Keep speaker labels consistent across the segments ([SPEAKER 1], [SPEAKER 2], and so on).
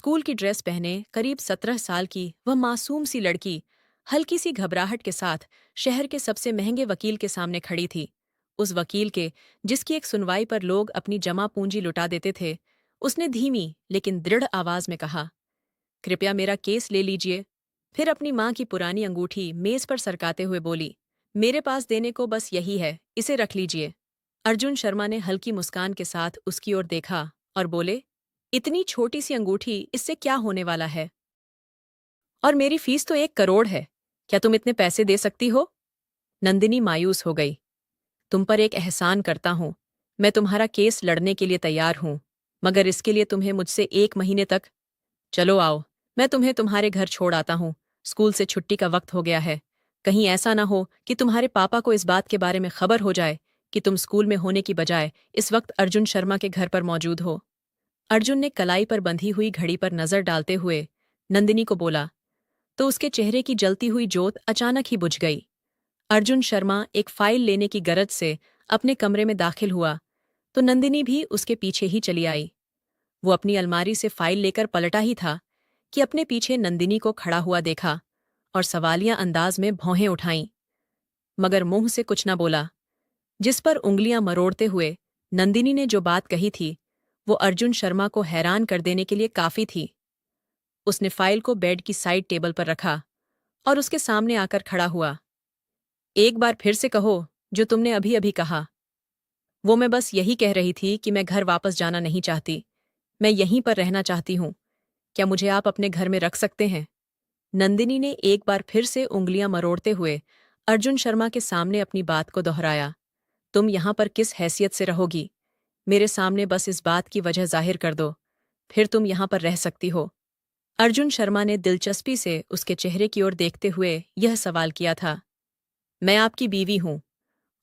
[SPEAKER 1] School की dress पहने करीब 17 साल की वह मासूम सी लड़की हल्की सी घबराहट के साथ शहर के सबसे महंगे वकील के सामने खड़ी थी। उस वकील के जिसकी एक सुनवाई पर लोग अपनी जमा पूंजी लुटा देते थे। उसने धीमी लेकिन दृढ़ आवाज में कहा, कृपया मेरा केस ले लीजिए। फिर अपनी माँ की पुरानी अंगूठी मेज पर सरकाते हुए बोली, मेरे पास देने को बस यही है, इसे रख लीजिए। अर्जुन शर्मा ने हल्की मुस्कान के साथ उसकी ओर देखा और बोले, इतनी छोटी सी अंगूठी, इससे क्या होने वाला है? और मेरी फीस तो 1 करोड़ है। क्या तुम इतने पैसे दे सकती हो? नंदिनी मायूस हो गई। तुम पर एक एहसान करता हूं। मैं तुम्हारा केस लड़ने के लिए तैयार हूं, मगर इसके लिए तुम्हें मुझसे 1 महीने तक। चलो आओ, मैं तुम्हें तुम्हारे घर छोड़ आता हूं। स्कूल से छुट्टी का वक्त हो गया है। कहीं ऐसा ना हो कि तुम्हारे पापा को इस बात के बारे में खबर हो जाए कि तुम स्कूल में होने की बजाय इस वक्त अर्जुन शर्मा के घर पर मौजूद हो। अर्जुन ने कलाई पर बंधी हुई घड़ी पर नजर डालते हुए नंदिनी को बोला, तो उसके चेहरे की जलती हुई जोत अचानक ही बुझ गई। अर्जुन शर्मा एक फाइल लेने की गरज से अपने कमरे में दाखिल हुआ तो नंदिनी भी उसके पीछे ही चली आई। वो अपनी अलमारी से फाइल लेकर पलटा ही था कि अपने पीछे नंदिनी को खड़ा हुआ देखा और सवालिया अंदाज में भौहें उठाईं, मगर मुंह से कुछ न बोला। जिस पर उंगलियां मरोड़ते हुए नंदिनी ने जो बात कही थी वो अर्जुन शर्मा को हैरान कर देने के लिए काफी थी। उसने फाइल को बेड की साइड टेबल पर रखा और उसके सामने आकर खड़ा हुआ। एक बार फिर से कहो जो तुमने अभी अभी कहा। वो मैं बस यही कह रही थी कि मैं घर वापस जाना नहीं चाहती। मैं यहीं पर रहना चाहती हूँ। क्या मुझे आप अपने घर में रख सकते हैं? नंदिनी ने एक बार फिर से उंगलियां मरोड़ते हुए अर्जुन शर्मा के सामने अपनी बात को दोहराया। तुम यहां पर किस हैसियत से रहोगी? मेरे सामने बस इस बात की वजह जाहिर कर दो, फिर तुम यहां पर रह सकती हो। अर्जुन शर्मा ने दिलचस्पी से उसके चेहरे की ओर देखते हुए यह सवाल किया था। मैं आपकी बीवी हूं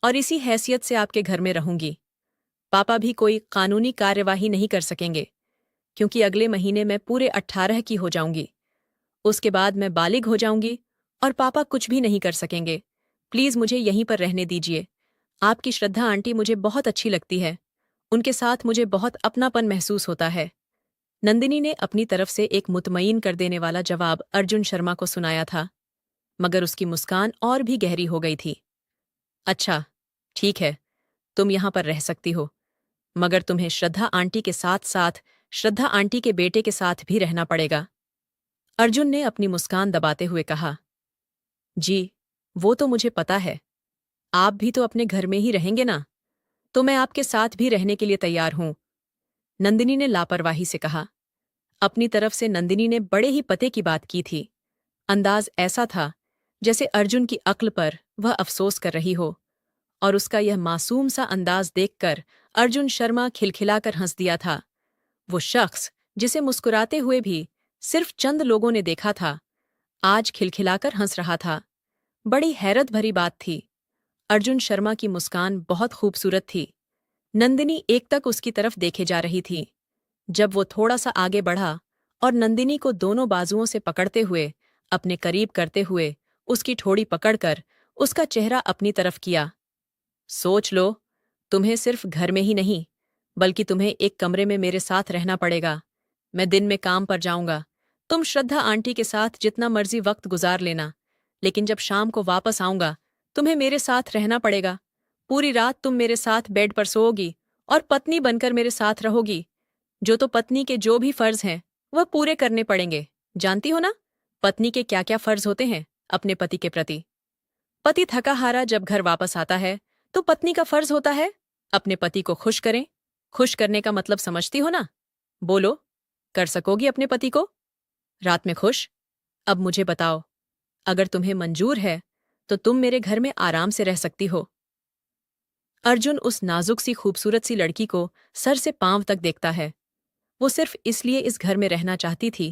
[SPEAKER 1] और इसी हैसियत से आपके घर में रहूंगी। पापा भी कोई कानूनी कार्यवाही नहीं कर सकेंगे, क्योंकि अगले महीने मैं पूरे 18 की हो जाऊंगी। उसके बाद मैं बालिग हो जाऊंगी और पापा कुछ भी नहीं कर सकेंगे। प्लीज मुझे यहीं पर रहने दीजिए। आपकी श्रद्धा आंटी मुझे बहुत अच्छी लगती है। उनके साथ मुझे बहुत अपनापन महसूस होता है। नंदिनी ने अपनी तरफ से एक मुतमईन कर देने वाला जवाब अर्जुन शर्मा को सुनाया था, मगर उसकी मुस्कान और भी गहरी हो गई थी। अच्छा, ठीक है, तुम यहां पर रह सकती हो, मगर तुम्हें श्रद्धा आंटी के साथ साथ श्रद्धा आंटी के बेटे के साथ भी रहना पड़ेगा। अर्जुन ने अपनी मुस्कान दबाते हुए कहा। जी, वो तो मुझे पता है। आप भी तो अपने घर में ही रहेंगे ना? तो मैं आपके साथ भी रहने के लिए तैयार हूं। नंदिनी ने लापरवाही से कहा। अपनी तरफ से नंदिनी ने बड़े ही पते की बात की थी। अंदाज ऐसा था जैसे अर्जुन की अक्ल पर वह अफसोस कर रही हो, और उसका यह मासूम सा अंदाज देखकर अर्जुन शर्मा खिलखिलाकर हंस दिया था। वो शख्स जिसे मुस्कुराते हुए भी सिर्फ चंद लोगों ने देखा था, आज खिलखिलाकर हंस रहा था। बड़ी हैरत भरी बात थी। अर्जुन शर्मा की मुस्कान बहुत खूबसूरत थी। नंदिनी एकटक उसकी तरफ देखे जा रही थी। जब वो थोड़ा सा आगे बढ़ा और नंदिनी को दोनों बाजुओं से पकड़ते हुए अपने करीब करते हुए उसकी ठोड़ी पकड़कर उसका चेहरा अपनी तरफ किया। सोच लो, तुम्हें सिर्फ घर में ही नहीं, बल्कि तुम्हें एक कमरे में मेरे साथ रहना पड़ेगा। मैं दिन में काम पर जाऊंगा। तुम श्रद्धा आंटी के साथ जितना मर्जी वक्त गुजार लेना, लेकिन जब शाम को वापस आऊंगा तुम्हें मेरे साथ रहना पड़ेगा। पूरी रात तुम मेरे साथ बेड पर सोओगी और पत्नी बनकर मेरे साथ रहोगी। जो तो पत्नी के जो भी फर्ज हैं वह पूरे करने पड़ेंगे। जानती हो ना, पत्नी के क्या क्या फर्ज होते हैं अपने पति के प्रति। पति थका हारा जब घर वापस आता है तो पत्नी का फर्ज होता है अपने पति को खुश करें। खुश करने का मतलब समझती हो ना? बोलो, कर सकोगी अपने पति को रात में खुश? अब मुझे बताओ, अगर तुम्हें मंजूर है तो तुम मेरे घर में आराम से रह सकती हो। अर्जुन उस नाजुक सी खूबसूरत सी लड़की को सर से पांव तक देखता है। वो सिर्फ इसलिए इस घर में रहना चाहती थी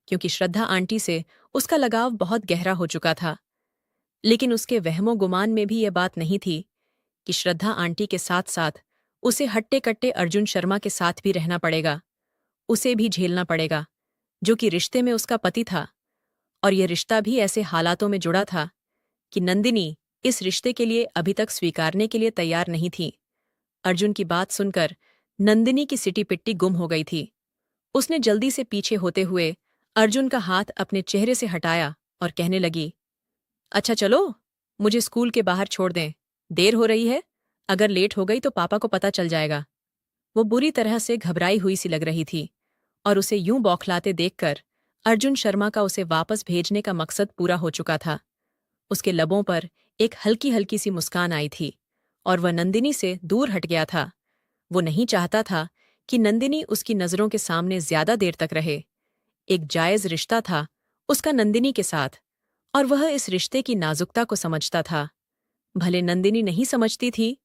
[SPEAKER 1] क्योंकि श्रद्धा आंटी से उसका लगाव बहुत गहरा हो चुका था। लेकिन उसके वहमो गुमान में भी यह बात नहीं थी कि श्रद्धा आंटी के साथ साथ उसे हट्टे कट्टे अर्जुन शर्मा के साथ भी रहना पड़ेगा। उसे भी झेलना पड़ेगा, जो कि रिश्ते में उसका पति था। और यह रिश्ता भी ऐसे हालातों में जुड़ा था कि नंदिनी इस रिश्ते के लिए अभी तक स्वीकारने के लिए तैयार नहीं थी। अर्जुन की बात सुनकर नंदिनी की सिटी पिट्टी गुम हो गई थी। उसने जल्दी से पीछे होते हुए अर्जुन का हाथ अपने चेहरे से हटाया और कहने लगी, अच्छा चलो, मुझे स्कूल के बाहर छोड़ दें। देर हो रही है, अगर लेट हो गई तो पापा को पता चल जाएगा। वो बुरी तरह से घबराई हुई सी लग रही थी और उसे यूं बौखलाते देखकर अर्जुन शर्मा का उसे वापस भेजने का मकसद पूरा हो चुका था। उसके लबों पर एक हल्की हल्की सी मुस्कान आई थी और वह नंदिनी से दूर हट गया था। वो नहीं चाहता था कि नंदिनी उसकी नज़रों के सामने ज्यादा देर तक रहे। एक जायज रिश्ता था उसका नंदिनी के साथ और वह इस रिश्ते की नाजुकता को समझता था। भले नंदिनी नहीं समझती थी,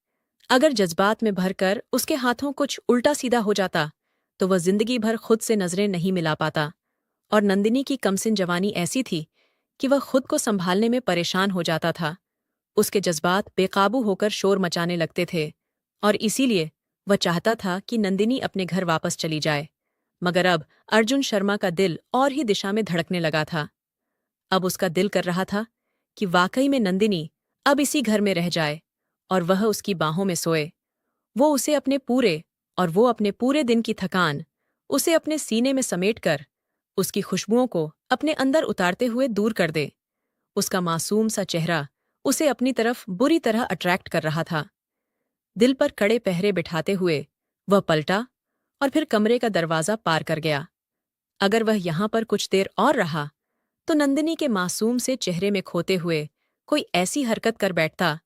[SPEAKER 1] अगर जज्बात में भरकर उसके हाथों कुछ उल्टा सीधा हो जाता तो वह जिंदगी भर खुद से नजरें नहीं मिला पाता। और नंदिनी की कमसिन जवानी ऐसी थी कि वह खुद को संभालने में परेशान हो जाता था। उसके जज्बात बेकाबू होकर शोर मचाने लगते थे और इसीलिए वह चाहता था कि नंदिनी अपने घर वापस चली जाए। मगर अब अर्जुन शर्मा का दिल और ही दिशा में धड़कने लगा था। अब उसका दिल कर रहा था कि वाकई में नंदिनी अब इसी घर में रह जाए और वह उसकी बाहों में सोए। वो अपने पूरे दिन की थकान उसे अपने सीने में समेटकर उसकी खुशबुओं को अपने अंदर उतारते हुए दूर कर दे। उसका मासूम सा चेहरा उसे अपनी तरफ बुरी तरह अट्रैक्ट कर रहा था। दिल पर कड़े पहरे बिठाते हुए वह पलटा और फिर कमरे का दरवाजा पार कर गया। अगर वह यहां पर कुछ देर और रहा तो नंदिनी के मासूम से चेहरे में खोते हुए कोई ऐसी हरकत कर बैठता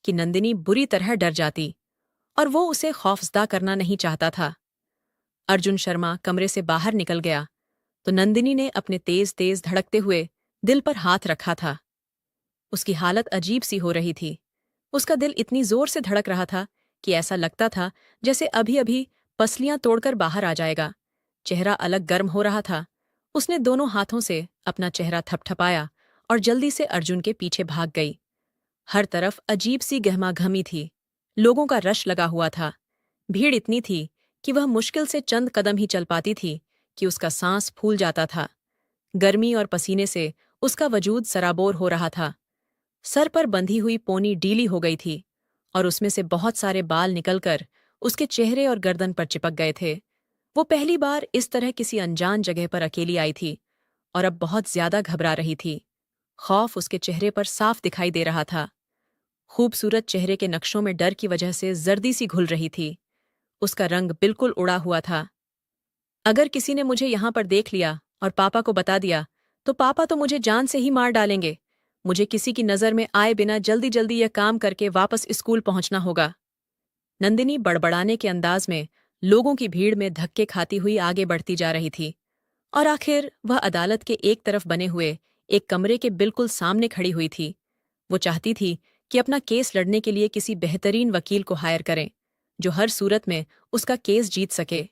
[SPEAKER 1] कि नंदिनी बुरी तरह डर जाती और वो उसे खौफजदा करना नहीं चाहता था। अर्जुन शर्मा कमरे से बाहर निकल गया तो नंदिनी ने अपने तेज तेज धड़कते हुए दिल पर हाथ रखा था। उसकी हालत अजीब सी हो रही थी। उसका दिल इतनी जोर से धड़क रहा था कि ऐसा लगता था जैसे अभी अभी पसलियां तोड़कर बाहर आ जाएगा। चेहरा अलग गर्म हो रहा था। उसने दोनों हाथों से अपना चेहरा थपथपाया और जल्दी से अर्जुन के पीछे भाग गई। हर तरफ अजीब सी गहमागहमी थी। लोगों का रश लगा हुआ था। भीड़ इतनी थी कि वह मुश्किल से चंद कदम ही चल पाती थी कि उसका सांस फूल जाता था। गर्मी और पसीने से उसका वजूद सराबोर हो रहा था। सर पर बंधी हुई पोनी डीली हो गई थी और उसमें से बहुत सारे बाल निकलकर उसके चेहरे और गर्दन पर चिपक गए थे। वो पहली बार इस तरह किसी अनजान जगह पर अकेली आई थी और अब बहुत ज्यादा घबरा रही थी। खौफ उसके चेहरे पर साफ दिखाई दे रहा था। खूबसूरत चेहरे के नक्शों में डर की वजह से जर्दी सी घुल रही थी। उसका रंग बिल्कुल उड़ा हुआ था। अगर किसी ने मुझे यहां पर देख लिया और पापा को बता दिया तो पापा तो मुझे जान से ही मार डालेंगे। मुझे किसी की नज़र में आए बिना जल्दी जल्दी यह काम करके वापस स्कूल पहुंचना होगा। नंदिनी बड़बड़ाने के अंदाज में लोगों की भीड़ में धक्के खाती हुई आगे बढ़ती जा रही थी और आखिर वह अदालत के एक तरफ बने हुए एक कमरे के बिल्कुल सामने खड़ी हुई थी। वो चाहती थी कि अपना केस लड़ने के लिए किसी बेहतरीन वकील को हायर करें जो हर सूरत में उसका केस जीत सके।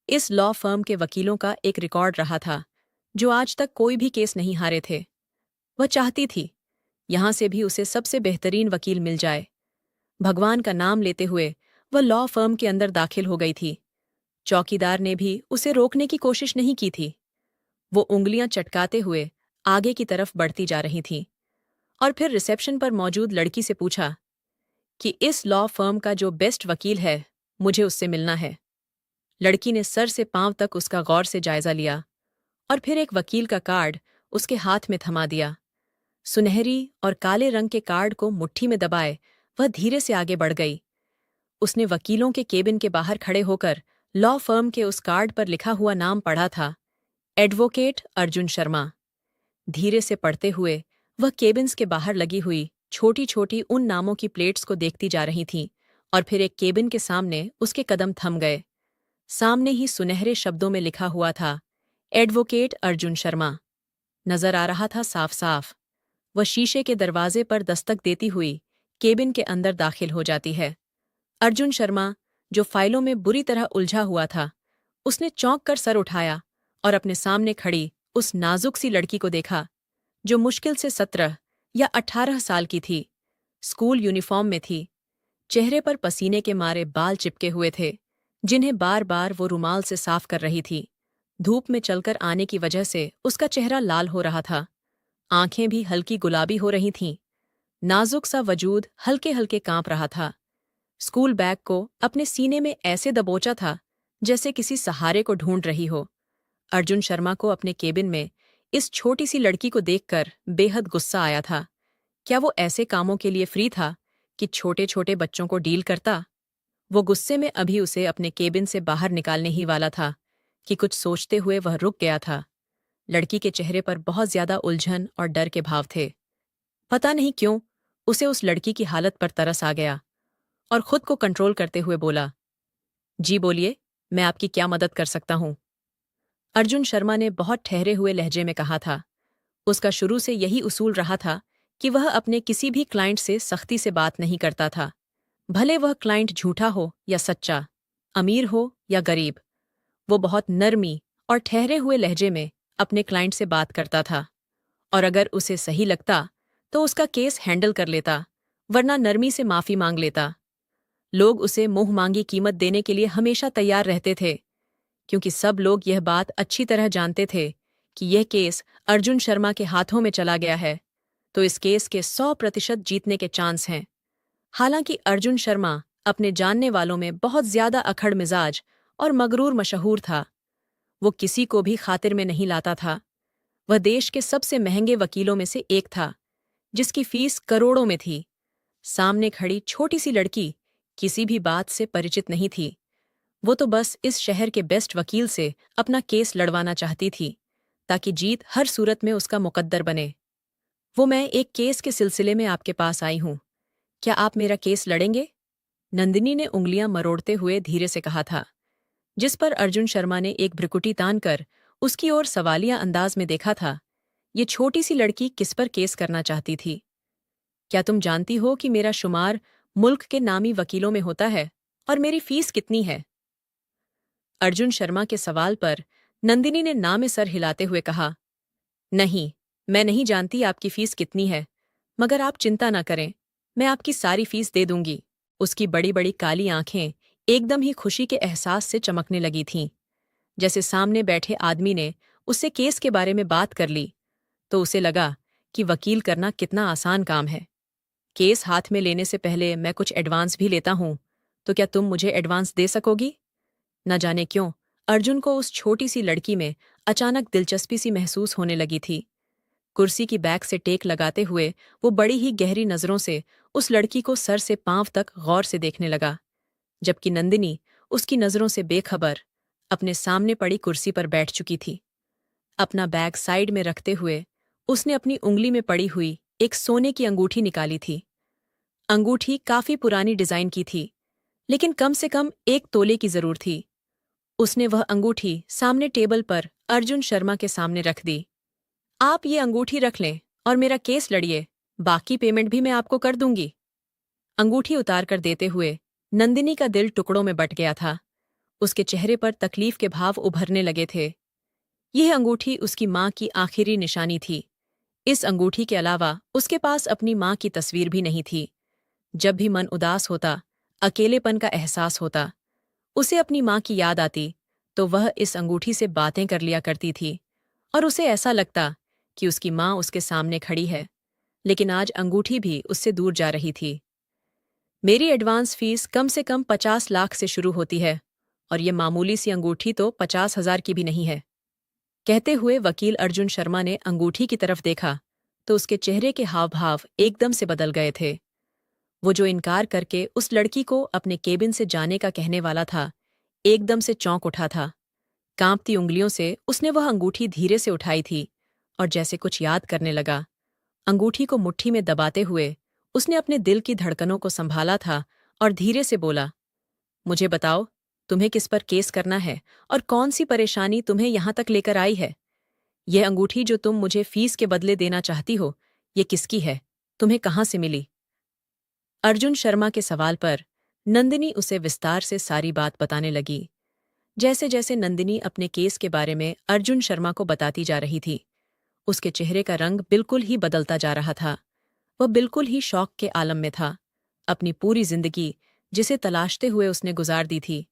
[SPEAKER 1] इस लॉ फर्म के वकीलों का एक रिकॉर्ड रहा था जो आज तक कोई भी केस नहीं हारे थे। वह चाहती थी यहां से भी उसे सबसे बेहतरीन वकील मिल जाए। भगवान का नाम लेते हुए वह लॉ फर्म के अंदर दाखिल हो गई थी। चौकीदार ने भी उसे रोकने की कोशिश नहीं की थी। वो उंगलियां चटकाते हुए आगे की तरफ बढ़ती जा रही थी और फिर रिसेप्शन पर मौजूद लड़की से पूछा कि इस लॉ फर्म का जो बेस्ट वकील है, मुझे उससे मिलना है। लड़की ने सर से पांव तक उसका गौर से जायजा लिया और फिर एक वकील का कार्ड उसके हाथ में थमा दिया। सुनहरी और काले रंग के कार्ड को मुट्ठी में दबाए वह धीरे से आगे बढ़ गई। उसने वकीलों के केबिन के बाहर खड़े होकर लॉ फर्म के उस कार्ड पर लिखा हुआ नाम पढ़ा था, एडवोकेट अर्जुन शर्मा। धीरे से पढ़ते हुए वह केबिन्स के बाहर लगी हुई छोटी छोटी उन नामों की प्लेट्स को देखती जा रही थी और फिर एक केबिन के सामने उसके कदम थम गए। सामने ही सुनहरे शब्दों में लिखा हुआ था, एडवोकेट अर्जुन शर्मा। नजर आ रहा था साफ साफ। वह शीशे के दरवाजे पर दस्तक देती हुई केबिन के अंदर दाखिल हो जाती है। अर्जुन शर्मा, जो फाइलों में बुरी तरह उलझा हुआ था, उसने चौंक कर सर उठाया और अपने सामने खड़ी उस नाजुक सी लड़की को देखा जो मुश्किल से 17 या 18 साल की थी। स्कूल यूनिफॉर्म में थी। चेहरे पर पसीने के मारे बाल चिपके हुए थे जिन्हें बार बार वो रुमाल से साफ कर रही थी। धूप में चलकर आने की वजह से उसका चेहरा लाल हो रहा था। आंखें भी हल्की गुलाबी हो रही थीं। नाजुक सा वजूद हल्के हल्के कांप रहा था। स्कूल बैग को अपने सीने में ऐसे दबोचा था जैसे किसी सहारे को ढूंढ रही हो। अर्जुन शर्मा को अपने केबिन में इस छोटी सी लड़की को देखकर बेहद गुस्सा आया था। क्या वो ऐसे कामों के लिए फ्री था कि छोटे छोटे बच्चों को डील करता? वो गुस्से में अभी उसे अपने केबिन से बाहर निकालने ही वाला था कि कुछ सोचते हुए वह रुक गया था। लड़की के चेहरे पर बहुत ज्यादा उलझन और डर के भाव थे। पता नहीं क्यों उसे उस लड़की की हालत पर तरस आ गया और खुद को कंट्रोल करते हुए बोला, जी बोलिए, मैं आपकी क्या मदद कर सकता हूं? अर्जुन शर्मा ने बहुत ठहरे हुए लहजे में कहा था। उसका शुरू से यही उसूल रहा था कि वह अपने किसी भी क्लाइंट से सख्ती से बात नहीं करता था, भले वह क्लाइंट झूठा हो या सच्चा, अमीर हो या गरीब। वो बहुत नरमी और ठहरे हुए लहजे में अपने क्लाइंट से बात करता था, और अगर उसे सही लगता तो उसका केस हैंडल कर लेता, वरना नरमी से माफी मांग लेता। लोग उसे मुंह मांगी कीमत देने के लिए हमेशा तैयार रहते थे, क्योंकि सब लोग यह बात अच्छी तरह जानते थे कि यह केस अर्जुन शर्मा के हाथों में चला गया है, तो इस केस के 100% जीतने के चांस हैं। हालांकि अर्जुन शर्मा अपने जानने वालों में बहुत ज्यादा अखड़ मिजाज और मगरूर मशहूर था। वो किसी को भी खातिर में नहीं लाता था। वह देश के सबसे महंगे वकीलों में से एक था, जिसकी फीस करोड़ों में थी। सामने खड़ी छोटी सी लड़की किसी भी बात से परिचित नहीं थी। वो तो बस इस शहर के बेस्ट वकील से अपना केस लड़वाना चाहती थी, ताकि जीत हर सूरत में उसका मुकद्दर बने। वो मैं एक केस के सिलसिले में आपके पास आई हूं। क्या आप मेरा केस लड़ेंगे? नंदिनी ने उंगलियां मरोड़ते हुए धीरे से कहा था, जिस पर अर्जुन शर्मा ने एक भ्रुकुटी तानकर उसकी ओर सवालिया अंदाज में देखा था। ये छोटी सी लड़की किस पर केस करना चाहती थी? क्या तुम जानती हो कि मेरा शुमार मुल्क के नामी वकीलों में होता है और मेरी फीस कितनी है? अर्जुन शर्मा के सवाल पर नंदिनी ने ना में सर हिलाते हुए कहा, नहीं, मैं नहीं जानती आपकी फीस कितनी है, मगर आप चिंता न करें, मैं आपकी सारी फीस दे दूंगी। उसकी बड़ी बड़ी काली आंखें एकदम ही खुशी के एहसास से चमकने लगी थीं। जैसे सामने बैठे आदमी ने उससे केस के बारे में बात कर ली, तो उसे लगा कि वकील करना कितना आसान काम है। केस हाथ में लेने से पहले मैं कुछ एडवांस भी लेता हूं, तो क्या तुम मुझे एडवांस दे सकोगी? न जाने क्यों अर्जुन को उस छोटी सी लड़की में अचानक दिलचस्पी सी महसूस होने लगी थी। कुर्सी की बैक से टेक लगाते हुए वो बड़ी ही गहरी नजरों से उस लड़की को सर से पांव तक गौर से देखने लगा, जबकि नंदिनी उसकी नजरों से बेखबर अपने सामने पड़ी कुर्सी पर बैठ चुकी थी। अपना बैग साइड में रखते हुए उसने अपनी उंगली में पड़ी हुई एक सोने की अंगूठी निकाली थी। अंगूठी काफी पुरानी डिजाइन की थी, लेकिन कम से कम 1 तोले की जरूर थी। उसने वह अंगूठी सामने टेबल पर अर्जुन शर्मा के सामने रख दी। आप ये अंगूठी रख लें और मेरा केस लड़िए, बाकी पेमेंट भी मैं आपको कर दूंगी। अंगूठी उतार कर देते हुए नंदिनी का दिल टुकड़ों में बट गया था। उसके चेहरे पर तकलीफ के भाव उभरने लगे थे। यह अंगूठी उसकी माँ की आखिरी निशानी थी। इस अंगूठी के अलावा उसके पास अपनी माँ की तस्वीर भी नहीं थी। जब भी मन उदास होता, अकेलेपन का एहसास होता, उसे अपनी माँ की याद आती, तो वह इस अंगूठी से बातें कर लिया करती थी और उसे ऐसा लगता कि उसकी माँ उसके सामने खड़ी है। लेकिन आज अंगूठी भी उससे दूर जा रही थी। मेरी एडवांस फीस कम से कम 50 लाख से शुरू होती है, और ये मामूली सी अंगूठी तो 50,000 की भी नहीं है। कहते हुए वकील अर्जुन शर्मा ने अंगूठी की तरफ देखा, तो उसके चेहरे के हाव भाव एकदम से बदल गए थे। वो जो इनकार करके उस लड़की को अपने केबिन से जाने का कहने वाला था, एकदम से चौंक उठा था। कांपती उंगलियों से उसने वह अंगूठी धीरे से उठाई थी और जैसे कुछ याद करने लगा। अंगूठी को मुट्ठी में दबाते हुए उसने अपने दिल की धड़कनों को संभाला था और धीरे से बोला, मुझे बताओ, तुम्हें किस पर केस करना है और कौन सी परेशानी तुम्हें यहां तक लेकर आई है? यह अंगूठी जो तुम मुझे फीस के बदले देना चाहती हो, ये किसकी है? तुम्हें कहाँ से मिली? अर्जुन शर्मा के सवाल पर नंदिनी उसे विस्तार से सारी बात बताने लगी। जैसे जैसे नंदिनी अपने केस के बारे में अर्जुन शर्मा को बताती जा रही थी, उसके चेहरे का रंग बिल्कुल ही बदलता जा रहा था। वह बिल्कुल ही शौक के आलम में था। अपनी पूरी जिंदगी जिसे तलाशते हुए उसने गुजार दी थी,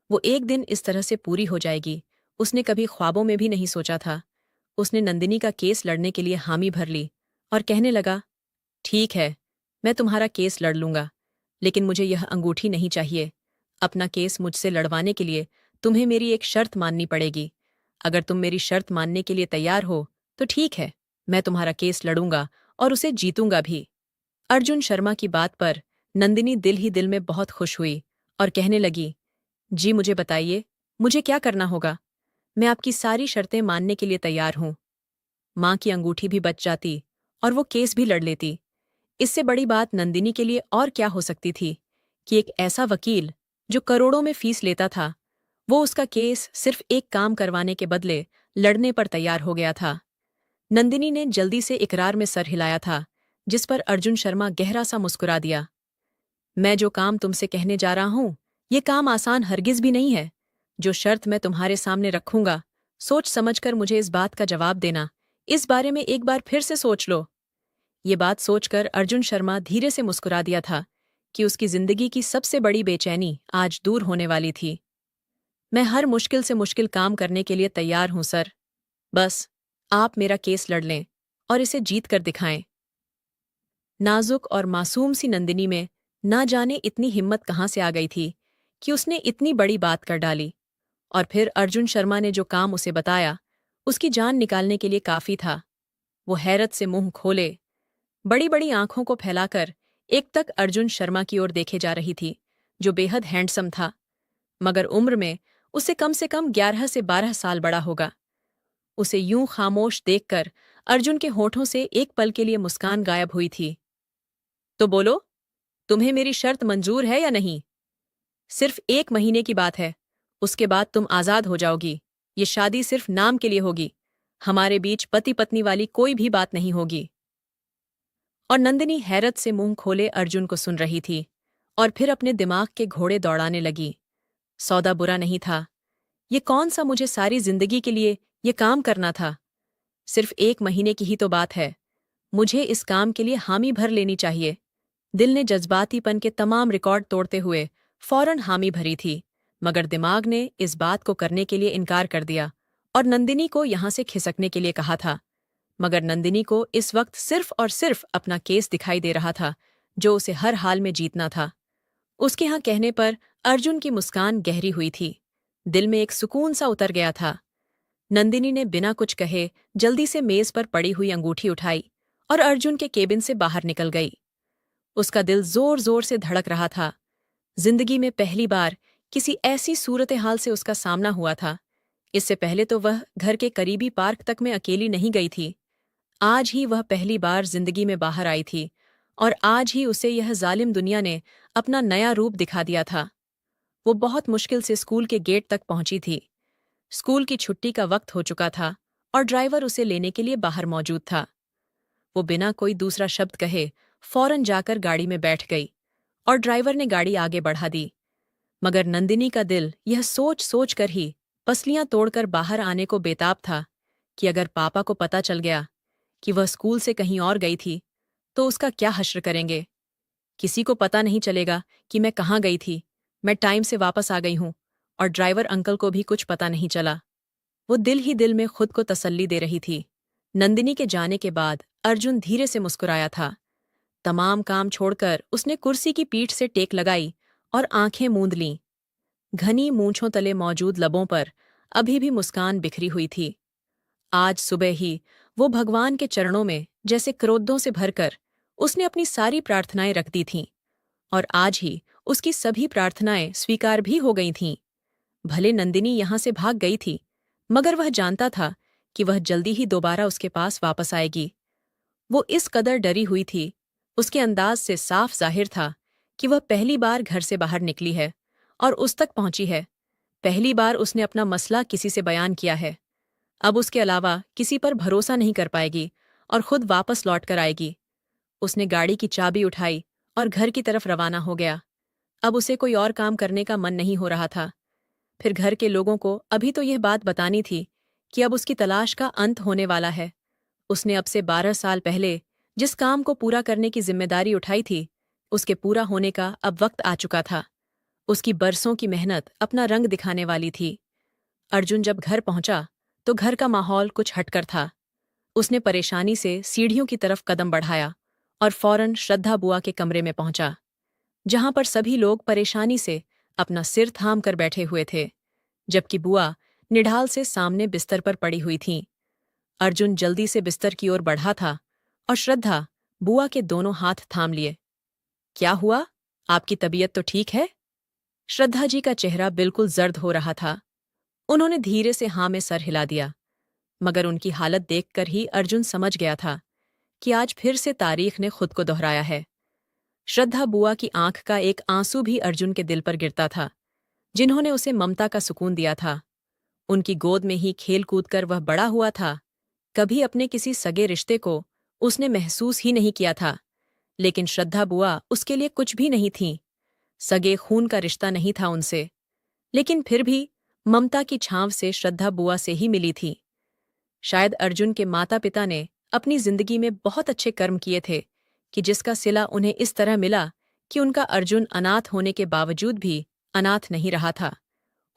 [SPEAKER 1] वो एक दिन इस तरह से पूरी हो जाएगी, उसने कभी ख्वाबों में भी नहीं सोचा था। उसने नंदिनी का केस लड़ने के लिए हामी भर ली और कहने लगा, ठीक है, मैं तुम्हारा केस लड़ लूंगा, लेकिन मुझे यह अंगूठी नहीं चाहिए। अपना केस मुझसे लड़वाने के लिए तुम्हें मेरी एक शर्त माननी पड़ेगी। अगर तुम मेरी शर्त मानने के लिए तैयार हो तो ठीक है, मैं तुम्हारा केस लड़ूंगा और उसे जीतूंगा भी। अर्जुन शर्मा की बात पर नंदिनी दिल ही दिल में बहुत खुश हुई और कहने लगी, जी मुझे बताइए, मुझे क्या करना होगा? मैं आपकी सारी शर्तें मानने के लिए तैयार हूं। मां की अंगूठी भी बच जाती और वो केस भी लड़ लेती। इससे बड़ी बात नंदिनी के लिए और क्या हो सकती थी कि एक ऐसा वकील जो करोड़ों में फीस लेता था, वो उसका केस सिर्फ एक काम करवाने के बदले लड़ने पर तैयार हो गया था। नंदिनी ने जल्दी से इकरार में सर हिलाया था, जिस पर अर्जुन शर्मा गहरा सा मुस्कुरा दिया। मैं जो काम तुमसे कहने जा रहा हूं, ये काम आसान हरगिज भी नहीं है। जो शर्त मैं तुम्हारे सामने रखूंगा, सोच समझकर मुझे इस बात का जवाब देना। इस बारे में एक बार फिर से सोच लो। ये बात सोचकर अर्जुन शर्मा धीरे से मुस्कुरा दिया था कि उसकी जिंदगी की सबसे बड़ी बेचैनी आज दूर होने वाली थी। मैं हर मुश्किल से मुश्किल काम करने के लिए तैयार हूं सर। बस आप मेरा केस लड़ लें और इसे जीत कर दिखाएं। नाजुक और मासूम सी नंदिनी में ना जाने इतनी हिम्मत कहाँ से आ गई थी कि उसने इतनी बड़ी बात कर डाली। और फिर अर्जुन शर्मा ने जो काम उसे बताया, उसकी जान निकालने के लिए काफी था। वो हैरत से मुंह खोले, बड़ी बड़ी आंखों को फैलाकर एक तक अर्जुन शर्मा की ओर देखे जा रही थी, जो बेहद हैंडसम था, मगर उम्र में उसे कम 11 से 12 साल बड़ा होगा। उसे यूं खामोश देखकर अर्जुन के होठों से एक पल के लिए मुस्कान गायब हुई थी। तो बोलो, तुम्हें मेरी शर्त मंजूर है या नहीं? सिर्फ 1 महीने की बात है, उसके बाद तुम आजाद हो जाओगी। ये शादी सिर्फ नाम के लिए होगी, हमारे बीच पति पत्नी वाली कोई भी बात नहीं होगी। और नंदिनी हैरत से मुंह खोले अर्जुन को सुन रही थी और फिर अपने दिमाग के घोड़े दौड़ाने लगी। सौदा बुरा नहीं था। ये कौन सा मुझे सारी जिंदगी के लिए ये काम करना था? सिर्फ 1 महीने की ही तो बात है। मुझे इस काम के लिए हामी भर लेनी चाहिए। दिल ने जज्बातीपन के तमाम रिकॉर्ड तोड़ते हुए फौरन हामी भरी थी, मगर दिमाग ने इस बात को करने के लिए इनकार कर दिया और नंदिनी को यहां से खिसकने के लिए कहा था। मगर नंदिनी को इस वक्त सिर्फ और सिर्फ अपना केस दिखाई दे रहा था, जो उसे हर हाल में जीतना था। उसके यहाँ कहने पर अर्जुन की मुस्कान गहरी हुई थी। दिल में एक सुकून सा उतर गया था। नंदिनी ने बिना कुछ कहे जल्दी से मेज पर पड़ी हुई अंगूठी उठाई और अर्जुन के केबिन से बाहर निकल गई। उसका दिल जोर जोर से धड़क रहा था। जिंदगी में पहली बार किसी ऐसी सूरत हाल से उसका सामना हुआ था। इससे पहले तो वह घर के करीबी पार्क तक में अकेली नहीं गई थी। आज ही वह पहली बार जिंदगी में बाहर आई थी और आज ही उसे यह जालिम दुनिया ने अपना नया रूप दिखा दिया था। वो बहुत मुश्किल से स्कूल के गेट तक पहुंची थी। स्कूल की छुट्टी का वक्त हो चुका था और ड्राइवर उसे लेने के लिए बाहर मौजूद था। वो बिना कोई दूसरा शब्द कहे फौरन जाकर गाड़ी में बैठ गई और ड्राइवर ने गाड़ी आगे बढ़ा दी। मगर नंदिनी का दिल यह सोच सोच कर ही पसलियां तोड़कर बाहर आने को बेताब था कि अगर पापा को पता चल गया कि वह स्कूल से कहीं और गई थी, तो उसका क्या हश्र करेंगे। किसी को पता नहीं चलेगा कि मैं कहाँ गई थी, मैं टाइम से वापस आ गई हूं, और ड्राइवर अंकल को भी कुछ पता नहीं चला। वो दिल ही दिल में खुद को तसल्ली दे रही थी। नंदिनी के जाने के बाद अर्जुन धीरे से मुस्कुराया था। तमाम काम छोड़कर उसने कुर्सी की पीठ से टेक लगाई और आंखें मूंद लीं। घनी मूंछों तले मौजूद लबों पर अभी भी मुस्कान बिखरी हुई थी। आज सुबह ही वो भगवान के चरणों में जैसे क्रोधों से भरकर उसने अपनी सारी प्रार्थनाएं रख दी थीं, और आज ही उसकी सभी प्रार्थनाएं स्वीकार भी हो गई थीं। भले नंदिनी यहां से भाग गई थी, मगर वह जानता था कि वह जल्दी ही दोबारा उसके पास वापस आएगी। वो इस कदर डरी हुई थी, उसके अंदाज से साफ जाहिर था कि वह पहली बार घर से बाहर निकली है और उस तक पहुंची है। पहली बार उसने अपना मसला किसी से बयान किया है। अब उसके अलावा किसी पर भरोसा नहीं कर पाएगी और खुद वापस लौट कर आएगी। उसने गाड़ी की चाबी उठाई और घर की तरफ रवाना हो गया। अब उसे कोई और काम करने का मन नहीं हो रहा था। फिर घर के लोगों को अभी तो यह बात बतानी थी कि अब उसकी तलाश का अंत होने वाला है। उसने अब से 12 साल पहले जिस काम को पूरा करने की जिम्मेदारी उठाई थी, उसके पूरा होने का अब वक्त आ चुका था। उसकी बरसों की मेहनत अपना रंग दिखाने वाली थी। अर्जुन जब घर पहुंचा तो घर का माहौल कुछ हटकर था। उसने परेशानी से सीढ़ियों की तरफ कदम बढ़ाया और फौरन श्रद्धा बुआ के कमरे में पहुंचा, जहां पर सभी लोग परेशानी से अपना सिर थाम कर बैठे हुए थे। जबकि बुआ निढाल से सामने बिस्तर पर पड़ी हुई थीं। अर्जुन जल्दी से बिस्तर की ओर बढ़ा था और श्रद्धा बुआ के दोनों हाथ थाम लिए। क्या हुआ? आपकी तबीयत तो ठीक है? श्रद्धा जी का चेहरा बिल्कुल जर्द हो रहा था। उन्होंने धीरे से हाँ में सर हिला दिया, मगर उनकी हालत देखकर ही अर्जुन समझ गया था कि आज फिर से तारीख ने खुद को दोहराया है। श्रद्धा बुआ की आंख का एक आंसू भी अर्जुन के दिल पर गिरता था, जिन्होंने उसे ममता का सुकून दिया था। उनकी गोद में ही खेल कूद कर वह बड़ा हुआ था। कभी अपने किसी सगे रिश्ते को उसने महसूस ही नहीं किया था, लेकिन श्रद्धा बुआ उसके लिए कुछ भी नहीं थीं। सगे खून का रिश्ता नहीं था उनसे, लेकिन फिर भी ममता की छांव से श्रद्धा बुआ से ही मिली थी। शायद अर्जुन के माता पिता ने अपनी जिंदगी में बहुत अच्छे कर्म किए थे कि जिसका सिला उन्हें इस तरह मिला कि उनका अर्जुन अनाथ होने के बावजूद भी अनाथ नहीं रहा था।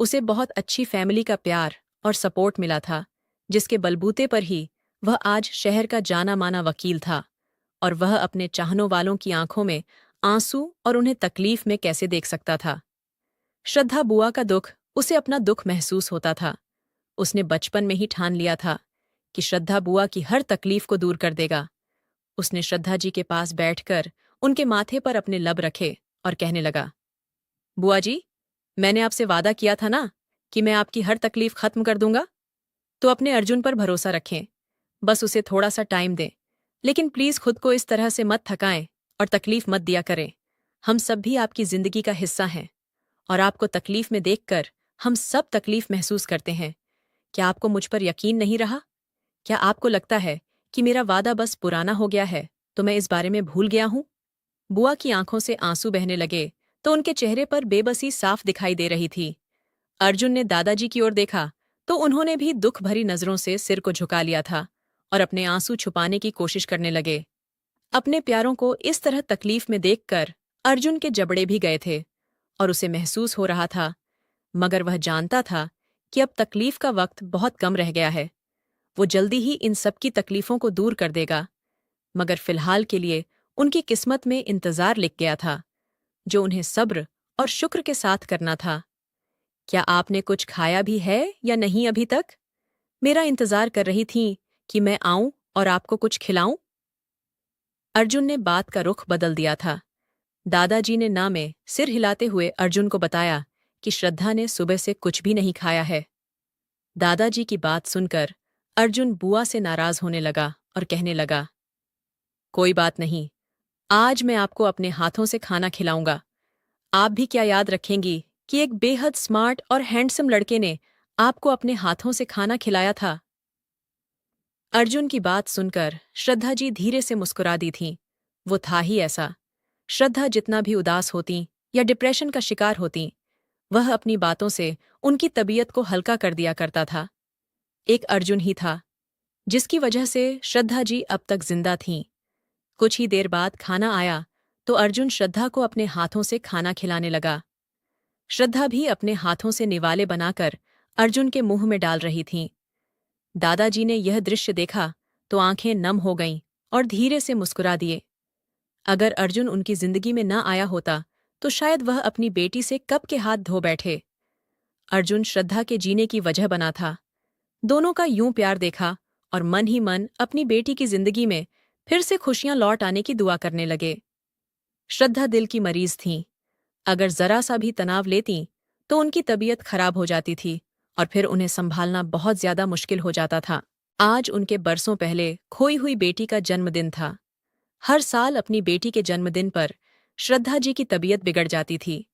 [SPEAKER 1] उसे बहुत अच्छी फैमिली का प्यार और सपोर्ट मिला था, जिसके बलबूते पर ही वह आज शहर का जाना माना वकील था। और वह अपने चाहनों वालों की आंखों में आंसू और उन्हें तकलीफ में कैसे देख सकता था। श्रद्धा बुआ का दुख उसे अपना दुख महसूस होता था। उसने बचपन में ही ठान लिया था कि श्रद्धा बुआ की हर तकलीफ को दूर कर देगा। उसने श्रद्धा जी के पास बैठकर उनके माथे पर अपने लब रखे और कहने लगा, बुआ जी, मैंने आपसे वादा किया था ना कि मैं आपकी हर तकलीफ खत्म कर दूंगा। तो अपने अर्जुन पर भरोसा रखें, बस उसे थोड़ा सा टाइम दें। लेकिन प्लीज खुद को इस तरह से मत थकाएं और तकलीफ मत दिया करें। हम सब भी आपकी जिंदगी का हिस्सा हैं, और आपको तकलीफ में देखकर हम सब तकलीफ महसूस करते हैं। क्या आपको मुझ पर यकीन नहीं रहा? क्या आपको लगता है कि मेरा वादा बस पुराना हो गया है, तो मैं इस बारे में भूल गया हूं? बुआ की आंखों से आंसू बहने लगे तो उनके चेहरे पर बेबसी साफ दिखाई दे रही थी। अर्जुन ने दादाजी की ओर देखा तो उन्होंने भी दुख भरी नजरों से सिर को झुका लिया था और अपने आंसू छुपाने की कोशिश करने लगे। अपने प्यारों को इस तरह तकलीफ में देखकर अर्जुन के जबड़े भी गए थे और उसे महसूस हो रहा था, मगर वह जानता था कि अब तकलीफ का वक्त बहुत कम रह गया है। वो जल्दी ही इन सबकी तकलीफों को दूर कर देगा, मगर फिलहाल के लिए उनकी किस्मत में इंतजार लिख गया था, जो उन्हें सब्र और शुक्र के साथ करना था। क्या आपने कुछ खाया भी है या नहीं अभी तक? मेरा इंतजार कर रही थीं कि मैं आऊं और आपको कुछ खिलाऊं? अर्जुन ने बात का रुख बदल दिया था। दादाजी ने ना में सिर हिलाते हुए अर्जुन को बताया कि श्रद्धा ने सुबह से कुछ भी नहीं खाया है। दादाजी की बात सुनकर अर्जुन बुआ से नाराज होने लगा और कहने लगा, कोई बात नहीं, आज मैं आपको अपने हाथों से खाना खिलाऊंगा। आप भी क्या याद रखेंगी कि एक बेहद स्मार्ट और हैंडसम लड़के ने आपको अपने हाथों से खाना खिलाया था? अर्जुन की बात सुनकर श्रद्धा जी धीरे से मुस्कुरा दी थीं। वो था ही ऐसा। श्रद्धा जितना भी उदास होती या डिप्रेशन का शिकार होती, वह अपनी बातों से उनकी तबीयत को हल्का कर दिया करता था। एक अर्जुन ही था जिसकी वजह से श्रद्धा जी अब तक जिंदा थीं। कुछ ही देर बाद खाना आया तो अर्जुन श्रद्धा को अपने हाथों से खाना खिलाने लगा। श्रद्धा भी अपने हाथों से निवाले बनाकर अर्जुन के मुंह में डाल रही थीं। दादाजी ने यह दृश्य देखा तो आंखें नम हो गईं और धीरे से मुस्कुरा दिए। अगर अर्जुन उनकी जिंदगी में न आया होता तो शायद वह अपनी बेटी से कब के हाथ धो बैठे। अर्जुन श्रद्धा के जीने की वजह बना था। दोनों का यूं प्यार देखा और मन ही मन अपनी बेटी की जिंदगी में फिर से खुशियां लौट आने की दुआ करने लगे। श्रद्धा दिल की मरीज थीं। अगर जरा सा भी तनाव लेतीं तो उनकी तबीयत खराब हो जाती थी और फिर उन्हें संभालना बहुत ज्यादा मुश्किल हो जाता था। आज उनके बरसों पहले खोई हुई बेटी का जन्मदिन था। हर साल अपनी बेटी के जन्मदिन पर श्रद्धा जी की तबीयत बिगड़ जाती थी।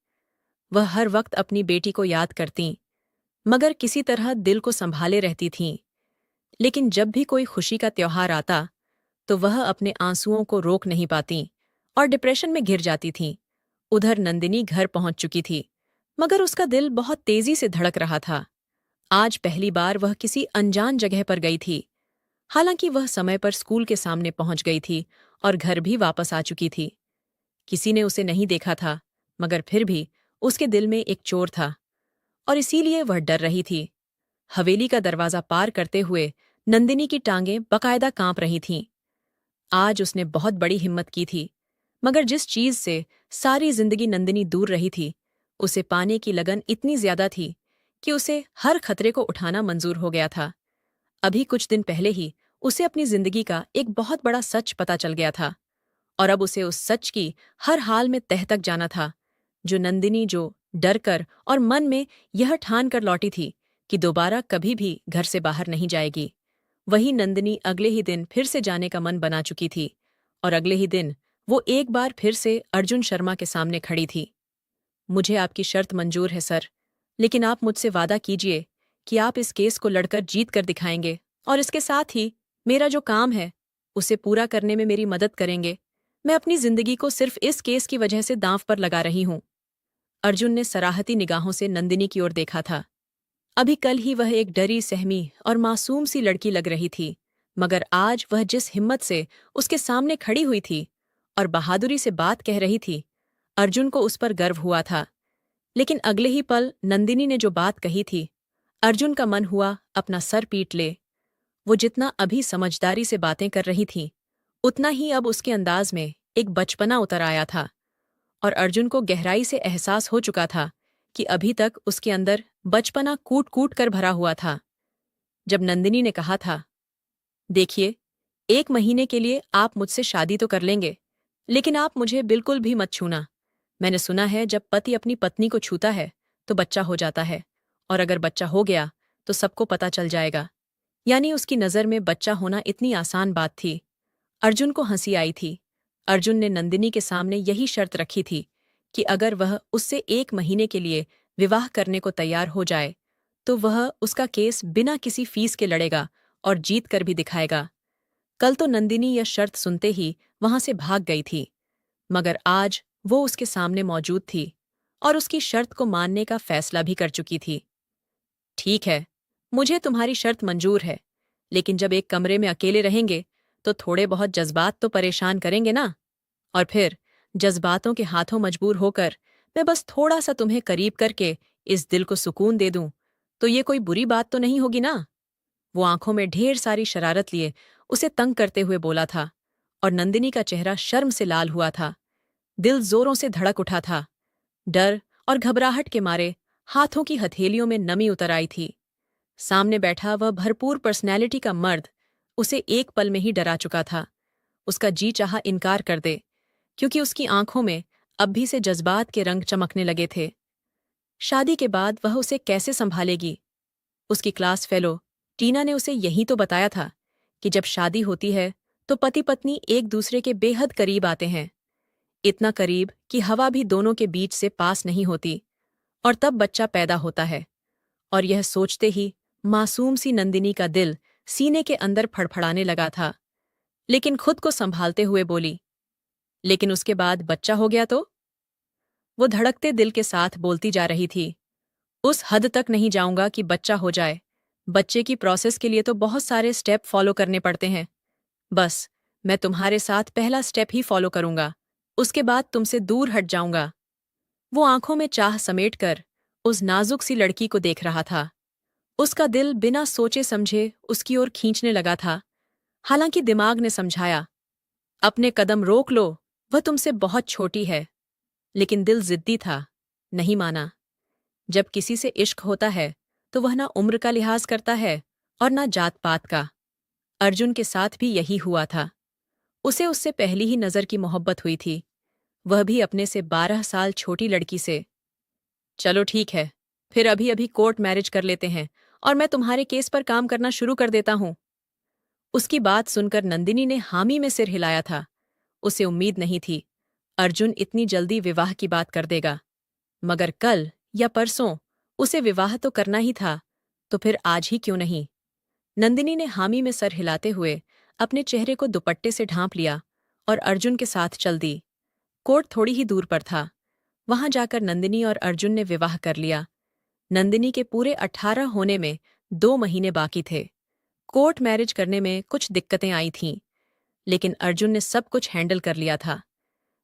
[SPEAKER 1] वह हर वक्त अपनी बेटी को याद करतीं, मगर किसी तरह दिल को संभाले रहती थीं। लेकिन जब भी कोई खुशी का त्योहार आता तो वह अपने आंसुओं को रोक नहीं पातीं और डिप्रेशन में घिर जाती थीं। उधर नंदिनी घर पहुंच चुकी थी, मगर उसका दिल बहुत तेजी से धड़क रहा था। आज पहली बार वह किसी अनजान जगह पर गई थी। हालांकि वह समय पर स्कूल के सामने पहुंच गई थी और घर भी वापस आ चुकी थी। किसी ने उसे नहीं देखा था, मगर फिर भी उसके दिल में एक चोर था और इसीलिए वह डर रही थी। हवेली का दरवाजा पार करते हुए नंदिनी की टांगें बकायदा कांप रही थीं। आज उसने बहुत बड़ी हिम्मत की थी, मगर जिस चीज से सारी जिंदगी नंदिनी दूर रही थी, उसे पाने की लगन इतनी ज्यादा थी कि उसे हर खतरे को उठाना मंजूर हो गया था। अभी कुछ दिन पहले ही उसे अपनी जिंदगी का एक बहुत बड़ा सच पता चल गया था, और अब उसे उस सच की हर हाल में तह तक जाना था। जो नंदिनी जो डर कर और मन में यह ठान कर लौटी थी कि दोबारा कभी भी घर से बाहर नहीं जाएगी, वही नंदिनी अगले ही दिन फिर से जाने का मन बना चुकी थी। और अगले ही दिन वो एक बार फिर से अर्जुन शर्मा के सामने खड़ी थी। मुझे आपकी शर्त मंजूर है सर, लेकिन आप मुझसे वादा कीजिए कि आप इस केस को लड़कर जीत कर दिखाएंगे, और इसके साथ ही मेरा जो काम है उसे पूरा करने में मेरी मदद करेंगे। मैं अपनी जिंदगी को सिर्फ इस केस की वजह से दांव पर लगा रही हूं। अर्जुन ने सराहती निगाहों से नंदिनी की ओर देखा था। अभी कल ही वह एक डरी सहमी और मासूम सी लड़की लग रही थी, मगर आज वह जिस हिम्मत से उसके सामने खड़ी हुई थी और बहादुरी से बात कह रही थी, अर्जुन को उस पर गर्व हुआ था। लेकिन अगले ही पल नंदिनी ने जो बात कही थी, अर्जुन का मन हुआ अपना सर पीट ले। वो जितना अभी समझदारी से बातें कर रही थी, उतना ही अब उसके अंदाज में एक बचपना उतर आया था, और अर्जुन को गहराई से एहसास हो चुका था कि अभी तक उसके अंदर बचपना कूट कूट कर भरा हुआ था। जब नंदिनी ने कहा था, देखिए, 1 महीने के लिए आप मुझसे शादी तो कर लेंगे, लेकिन आप मुझे बिल्कुल भी मत छूना। मैंने सुना है जब पति अपनी पत्नी को छूता है तो बच्चा हो जाता है, और अगर बच्चा हो गया तो सबको पता चल जाएगा। यानी उसकी नज़र में बच्चा होना इतनी आसान बात थी। अर्जुन को हंसी आई थी। अर्जुन ने नंदिनी के सामने यही शर्त रखी थी कि अगर वह उससे 1 महीने के लिए विवाह करने को तैयार हो जाए तो वह उसका केस बिना किसी फीस के लड़ेगा और जीत कर भी दिखाएगा। कल तो नंदिनी यह शर्त सुनते ही वहां से भाग गई थी, मगर आज वो उसके सामने मौजूद थी और उसकी शर्त को मानने का फैसला भी कर चुकी थी। ठीक है, मुझे तुम्हारी शर्त मंजूर है, लेकिन जब एक कमरे में अकेले रहेंगे तो थोड़े बहुत जज्बात तो परेशान करेंगे ना। और फिर जज्बातों के हाथों मजबूर होकर मैं बस थोड़ा सा तुम्हें करीब करके इस दिल को सुकून दे दूं, तो ये कोई बुरी बात तो नहीं होगी ना। वो आंखों में ढेर सारी शरारत लिए उसे तंग करते हुए बोला था, और नंदिनी का चेहरा शर्म से लाल हुआ था। दिल जोरों से धड़क उठा था। डर और घबराहट के मारे हाथों की हथेलियों में नमी उतर आई थी। सामने बैठा वह भरपूर पर्सनैलिटी का मर्द उसे एक पल में ही डरा चुका था। उसका जी चाहा इनकार कर दे, क्योंकि उसकी आंखों में अब भी से जज्बात के रंग चमकने लगे थे। शादी के बाद वह उसे कैसे संभालेगी? उसकी क्लास फेलो टीना ने उसे यही तो बताया था कि जब शादी होती है तो पति पत्नी एक दूसरे के बेहद करीब आते हैं, इतना करीब कि हवा भी दोनों के बीच से पास नहीं होती, और तब बच्चा पैदा होता है। और यह सोचते ही मासूम सी नंदिनी का दिल सीने के अंदर फड़फड़ाने लगा था, लेकिन खुद को संभालते हुए बोली, लेकिन उसके बाद बच्चा हो गया तो? वो धड़कते दिल के साथ बोलती जा रही थी, उस हद तक नहीं जाऊंगा कि बच्चा हो जाए। बच्चे की प्रोसेस के लिए तो बहुत सारे स्टेप फॉलो करने पड़ते हैं। बस मैं तुम्हारे साथ पहला स्टेप ही फॉलो करूंगा, उसके बाद तुमसे दूर हट जाऊंगा। वो आंखों में चाह समेटकर उस नाजुक सी लड़की को देख रहा था। उसका दिल बिना सोचे समझे उसकी ओर खींचने लगा था। हालांकि दिमाग ने समझाया, अपने कदम रोक लो, वह तुमसे बहुत छोटी है। लेकिन दिल जिद्दी था, नहीं माना। जब किसी से इश्क होता है तो वह ना उम्र का लिहाज करता है और ना जात पात का। अर्जुन के साथ भी यही हुआ था। उसे उससे पहली ही नज़र की मोहब्बत हुई थी, वह भी अपने से 12 साल छोटी लड़की से। चलो ठीक है, फिर अभी अभी कोर्ट मैरिज कर लेते हैं और मैं तुम्हारे केस पर काम करना शुरू कर देता हूं। उसकी बात सुनकर नंदिनी ने हामी में सिर हिलाया था। उसे उम्मीद नहीं थी अर्जुन इतनी जल्दी विवाह की बात कर देगा, मगर कल या परसों उसे विवाह तो करना ही था, तो फिर आज ही क्यों नहीं। नंदिनी ने हामी में सर हिलाते हुए अपने चेहरे को दुपट्टे से ढांप लिया और अर्जुन के साथ चल दी। कोर्ट थोड़ी ही दूर पर था। वहां जाकर नंदिनी और अर्जुन ने विवाह कर लिया। नंदिनी के पूरे 18 होने में 2 महीने बाकी थे। कोर्ट मैरिज करने में कुछ दिक्कतें आई थीं, लेकिन अर्जुन ने सब कुछ हैंडल कर लिया था।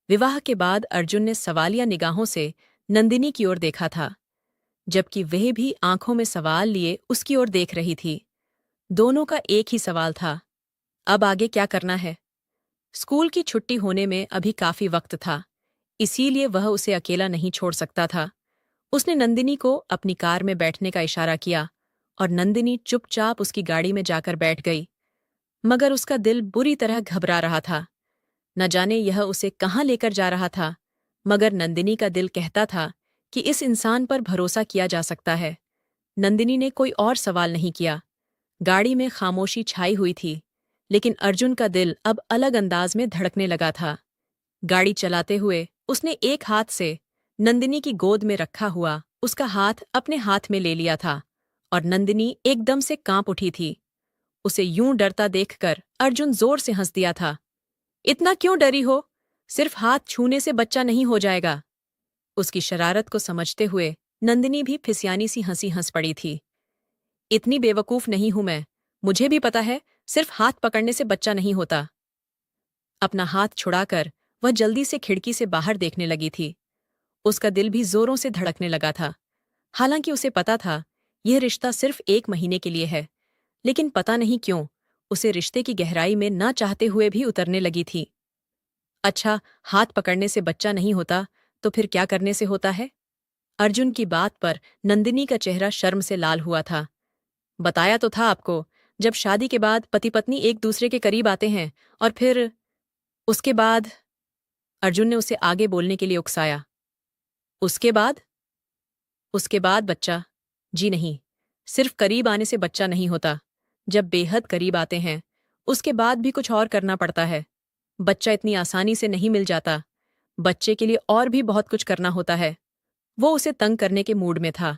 [SPEAKER 1] विवाह के बाद अर्जुन ने सवालिया निगाहों से नंदिनी की ओर देखा था, जबकि वह भी आंखों में सवाल लिए उसकी ओर देख रही थी। दोनों का एक ही सवाल था, अब आगे क्या करना है? स्कूल की छुट्टी होने में अभी काफी वक्त था, इसीलिए वह उसे अकेला नहीं छोड़ सकता था। उसने नंदिनी को अपनी कार में बैठने का इशारा किया और नंदिनी चुपचाप उसकी गाड़ी में जाकर बैठ गई। मगर उसका दिल बुरी तरह घबरा रहा था। न जाने यह उसे कहाँ लेकर जा रहा था, मगर नंदिनी का दिल कहता था कि इस इंसान पर भरोसा किया जा सकता है। नंदिनी ने कोई और सवाल नहीं किया। गाड़ी में खामोशी छाई हुई थी, लेकिन अर्जुन का दिल अब अलग अंदाज में धड़कने लगा था। गाड़ी चलाते हुए उसने एक हाथ से नंदिनी की गोद में रखा हुआ उसका हाथ अपने हाथ में ले लिया था और नंदिनी एकदम से कांप उठी थी। उसे यूं डरता देखकर अर्जुन जोर से हंस दिया था। इतना क्यों डरी हो? सिर्फ हाथ छूने से बच्चा नहीं हो जाएगा। उसकी शरारत को समझते हुए नंदिनी भी फिसियानी सी हंसी हंस पड़ी थी। इतनी बेवकूफ नहीं हूं मैं, मुझे भी पता है सिर्फ हाथ पकड़ने से बच्चा नहीं होता। अपना हाथ छुड़ाकर वह जल्दी से खिड़की से बाहर देखने लगी थी। उसका दिल भी जोरों से धड़कने लगा था। हालांकि उसे पता था यह रिश्ता सिर्फ 1 महीने के लिए है, लेकिन पता नहीं क्यों उसे रिश्ते की गहराई में ना चाहते हुए भी उतरने लगी थी। अच्छा, हाथ पकड़ने से बच्चा नहीं होता तो फिर क्या करने से होता है? अर्जुन की बात पर नंदिनी का चेहरा शर्म से लाल हुआ था। बताया तो था आपको, जब शादी के बाद पति पत्नी एक दूसरे के करीब आते हैं और फिर उसके बाद। अर्जुन ने उसे आगे बोलने के लिए उकसाया। उसके बाद? उसके बाद बच्चा? जी नहीं, सिर्फ करीब आने से बच्चा नहीं होता। जब बेहद करीब आते हैं उसके बाद भी कुछ और करना पड़ता है। बच्चा इतनी आसानी से नहीं मिल जाता। बच्चे के लिए और भी बहुत कुछ करना होता है। वो उसे तंग करने के मूड में था।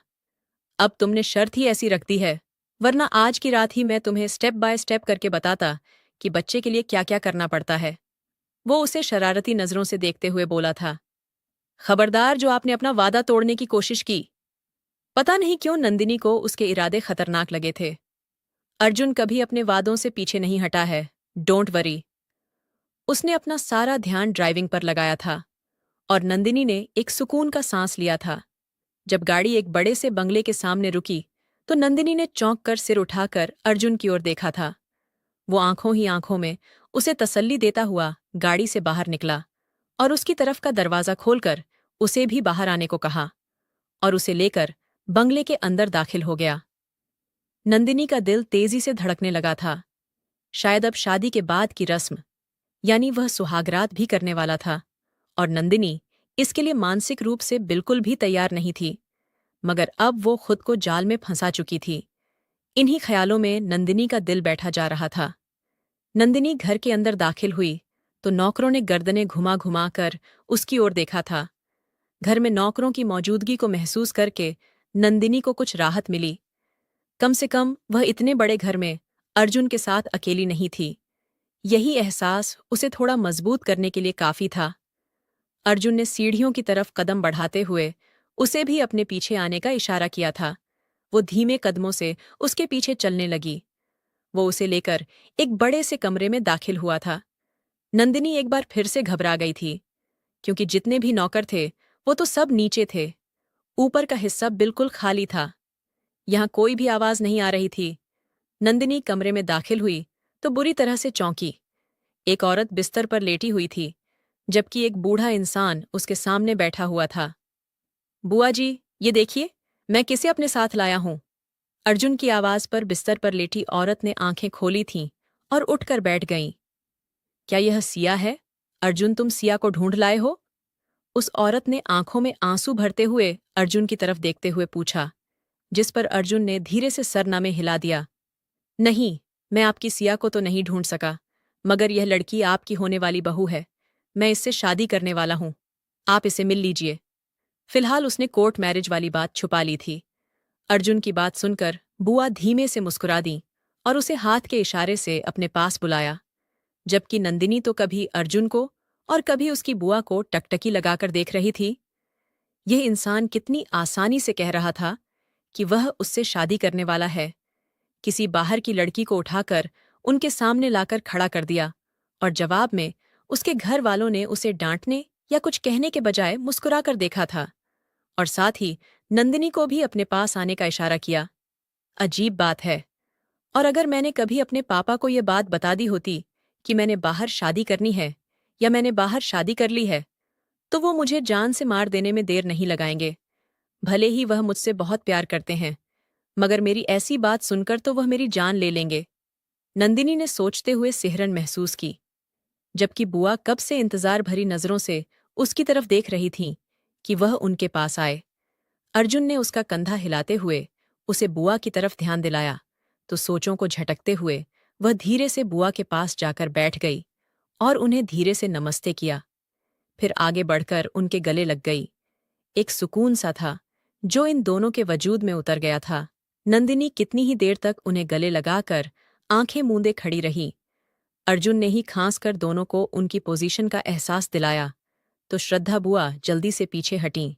[SPEAKER 1] अब तुमने शर्त ही ऐसी रख दी है, वरना आज की रात ही मैं तुम्हें स्टेप बाय स्टेप करके बताता कि बच्चे के लिए क्या क्या करना पड़ता है। वो उसे शरारती नजरों से देखते हुए बोला था। खबरदार, जो आपने अपना वादा तोड़ने की कोशिश की। पता नहीं क्यों नंदिनी को उसके इरादे खतरनाक लगे थे। अर्जुन कभी अपने वादों से पीछे नहीं हटा है, डोंट वरी। उसने अपना सारा ध्यान ड्राइविंग पर लगाया था और नंदिनी ने एक सुकून का सांस लिया था। जब गाड़ी एक बड़े से बंगले के सामने रुकी तो नंदिनी ने चौंक कर सिर उठाकर अर्जुन की ओर देखा था। वो आंखों ही आंखों में उसे तसल्ली देता हुआ गाड़ी से बाहर निकला और उसकी तरफ का दरवाजा खोलकर उसे भी बाहर आने को कहा और उसे लेकर बंगले के अंदर दाखिल हो गया। नंदिनी का दिल तेजी से धड़कने लगा था। शायद अब शादी के बाद की रस्म, यानी वह सुहागरात भी करने वाला था, और नंदिनी इसके लिए मानसिक रूप से बिल्कुल भी तैयार नहीं थी। मगर अब वो खुद को जाल में फंसा चुकी थी। इन्हीं ख्यालों में नंदिनी का दिल बैठा जा रहा था। नंदिनी घर के अंदर दाखिल हुई तो नौकरों ने गर्दनें घुमा घुमा कर उसकी ओर देखा था। घर में नौकरों की मौजूदगी को महसूस करके नंदिनी को कुछ राहत मिली। कम से कम वह इतने बड़े घर में अर्जुन के साथ अकेली नहीं थी। यही एहसास उसे थोड़ा मजबूत करने के लिए काफी था। अर्जुन ने सीढ़ियों की तरफ कदम बढ़ाते हुए उसे भी अपने पीछे आने का इशारा किया था। वो धीमे कदमों से उसके पीछे चलने लगी। वो उसे लेकर एक बड़े से कमरे में दाखिल हुआ था। नंदिनी एक बार फिर से घबरा गई थी, क्योंकि जितने भी नौकर थे वो तो सब नीचे थे। ऊपर का हिस्सा बिल्कुल खाली था। यहां कोई भी आवाज नहीं आ रही थी। नंदिनी कमरे में दाखिल हुई तो बुरी तरह से चौंकी। एक औरत बिस्तर पर लेटी हुई थी, जबकि एक बूढ़ा इंसान उसके सामने बैठा हुआ था। बुआ जी, ये देखिए, मैं किसे अपने साथ लाया हूं। अर्जुन की आवाज पर बिस्तर पर लेटी औरत ने आंखें खोली थीं और उठकर बैठ गईं। क्या यह सिया है? अर्जुन, तुम सिया को ढूंढ लाए हो? उस औरत ने आंखों में आंसू भरते हुए अर्जुन की तरफ देखते हुए पूछा, जिस पर अर्जुन ने धीरे से सरनामे हिला दिया। नहीं, मैं आपकी सिया को तो नहीं ढूंढ सका, मगर यह लड़की आपकी होने वाली बहू है। मैं इससे शादी करने वाला हूं। आप इसे मिल लीजिए। फिलहाल उसने कोर्ट मैरिज वाली बात छुपा ली थी। अर्जुन की बात सुनकर बुआ धीमे से मुस्कुरा दी और उसे हाथ के इशारे से अपने पास बुलाया, जबकि नंदिनी तो कभी अर्जुन को और कभी उसकी बुआ को टकटकी लगाकर देख रही थी। यह इंसान कितनी आसानी से कह रहा था कि वह उससे शादी करने वाला है। किसी बाहर की लड़की को उठाकर उनके सामने लाकर खड़ा कर दिया और जवाब में उसके घर वालों ने उसे डांटने या कुछ कहने के बजाय मुस्कुराकर देखा था, और साथ ही नंदिनी को भी अपने पास आने का इशारा किया। अजीब बात है। और अगर मैंने कभी अपने पापा को यह बात बता दी होती कि मैंने बाहर शादी करनी है या मैंने बाहर शादी कर ली है, तो वो मुझे जान से मार देने में देर नहीं लगाएंगे। भले ही वह मुझसे बहुत प्यार करते हैं, मगर मेरी ऐसी बात सुनकर तो वह मेरी जान ले लेंगे। नंदिनी ने सोचते हुए सिहरन महसूस की, जबकि बुआ कब से इंतजार भरी नजरों से उसकी तरफ देख रही थीं कि वह उनके पास आए। अर्जुन ने उसका कंधा हिलाते हुए उसे बुआ की तरफ ध्यान दिलाया, तो सोचों को झटकते हुए वह धीरे से बुआ के पास जाकर बैठ गई और उन्हें धीरे से नमस्ते किया। फिर आगे बढ़कर उनके गले लग गई। एक सुकून सा था जो इन दोनों के वजूद में उतर गया था। नंदिनी कितनी ही देर तक उन्हें गले लगाकर आंखें मूंदे खड़ी रही। अर्जुन ने ही खांस कर दोनों को उनकी पोजीशन का एहसास दिलाया, तो श्रद्धा बुआ जल्दी से पीछे हटीं।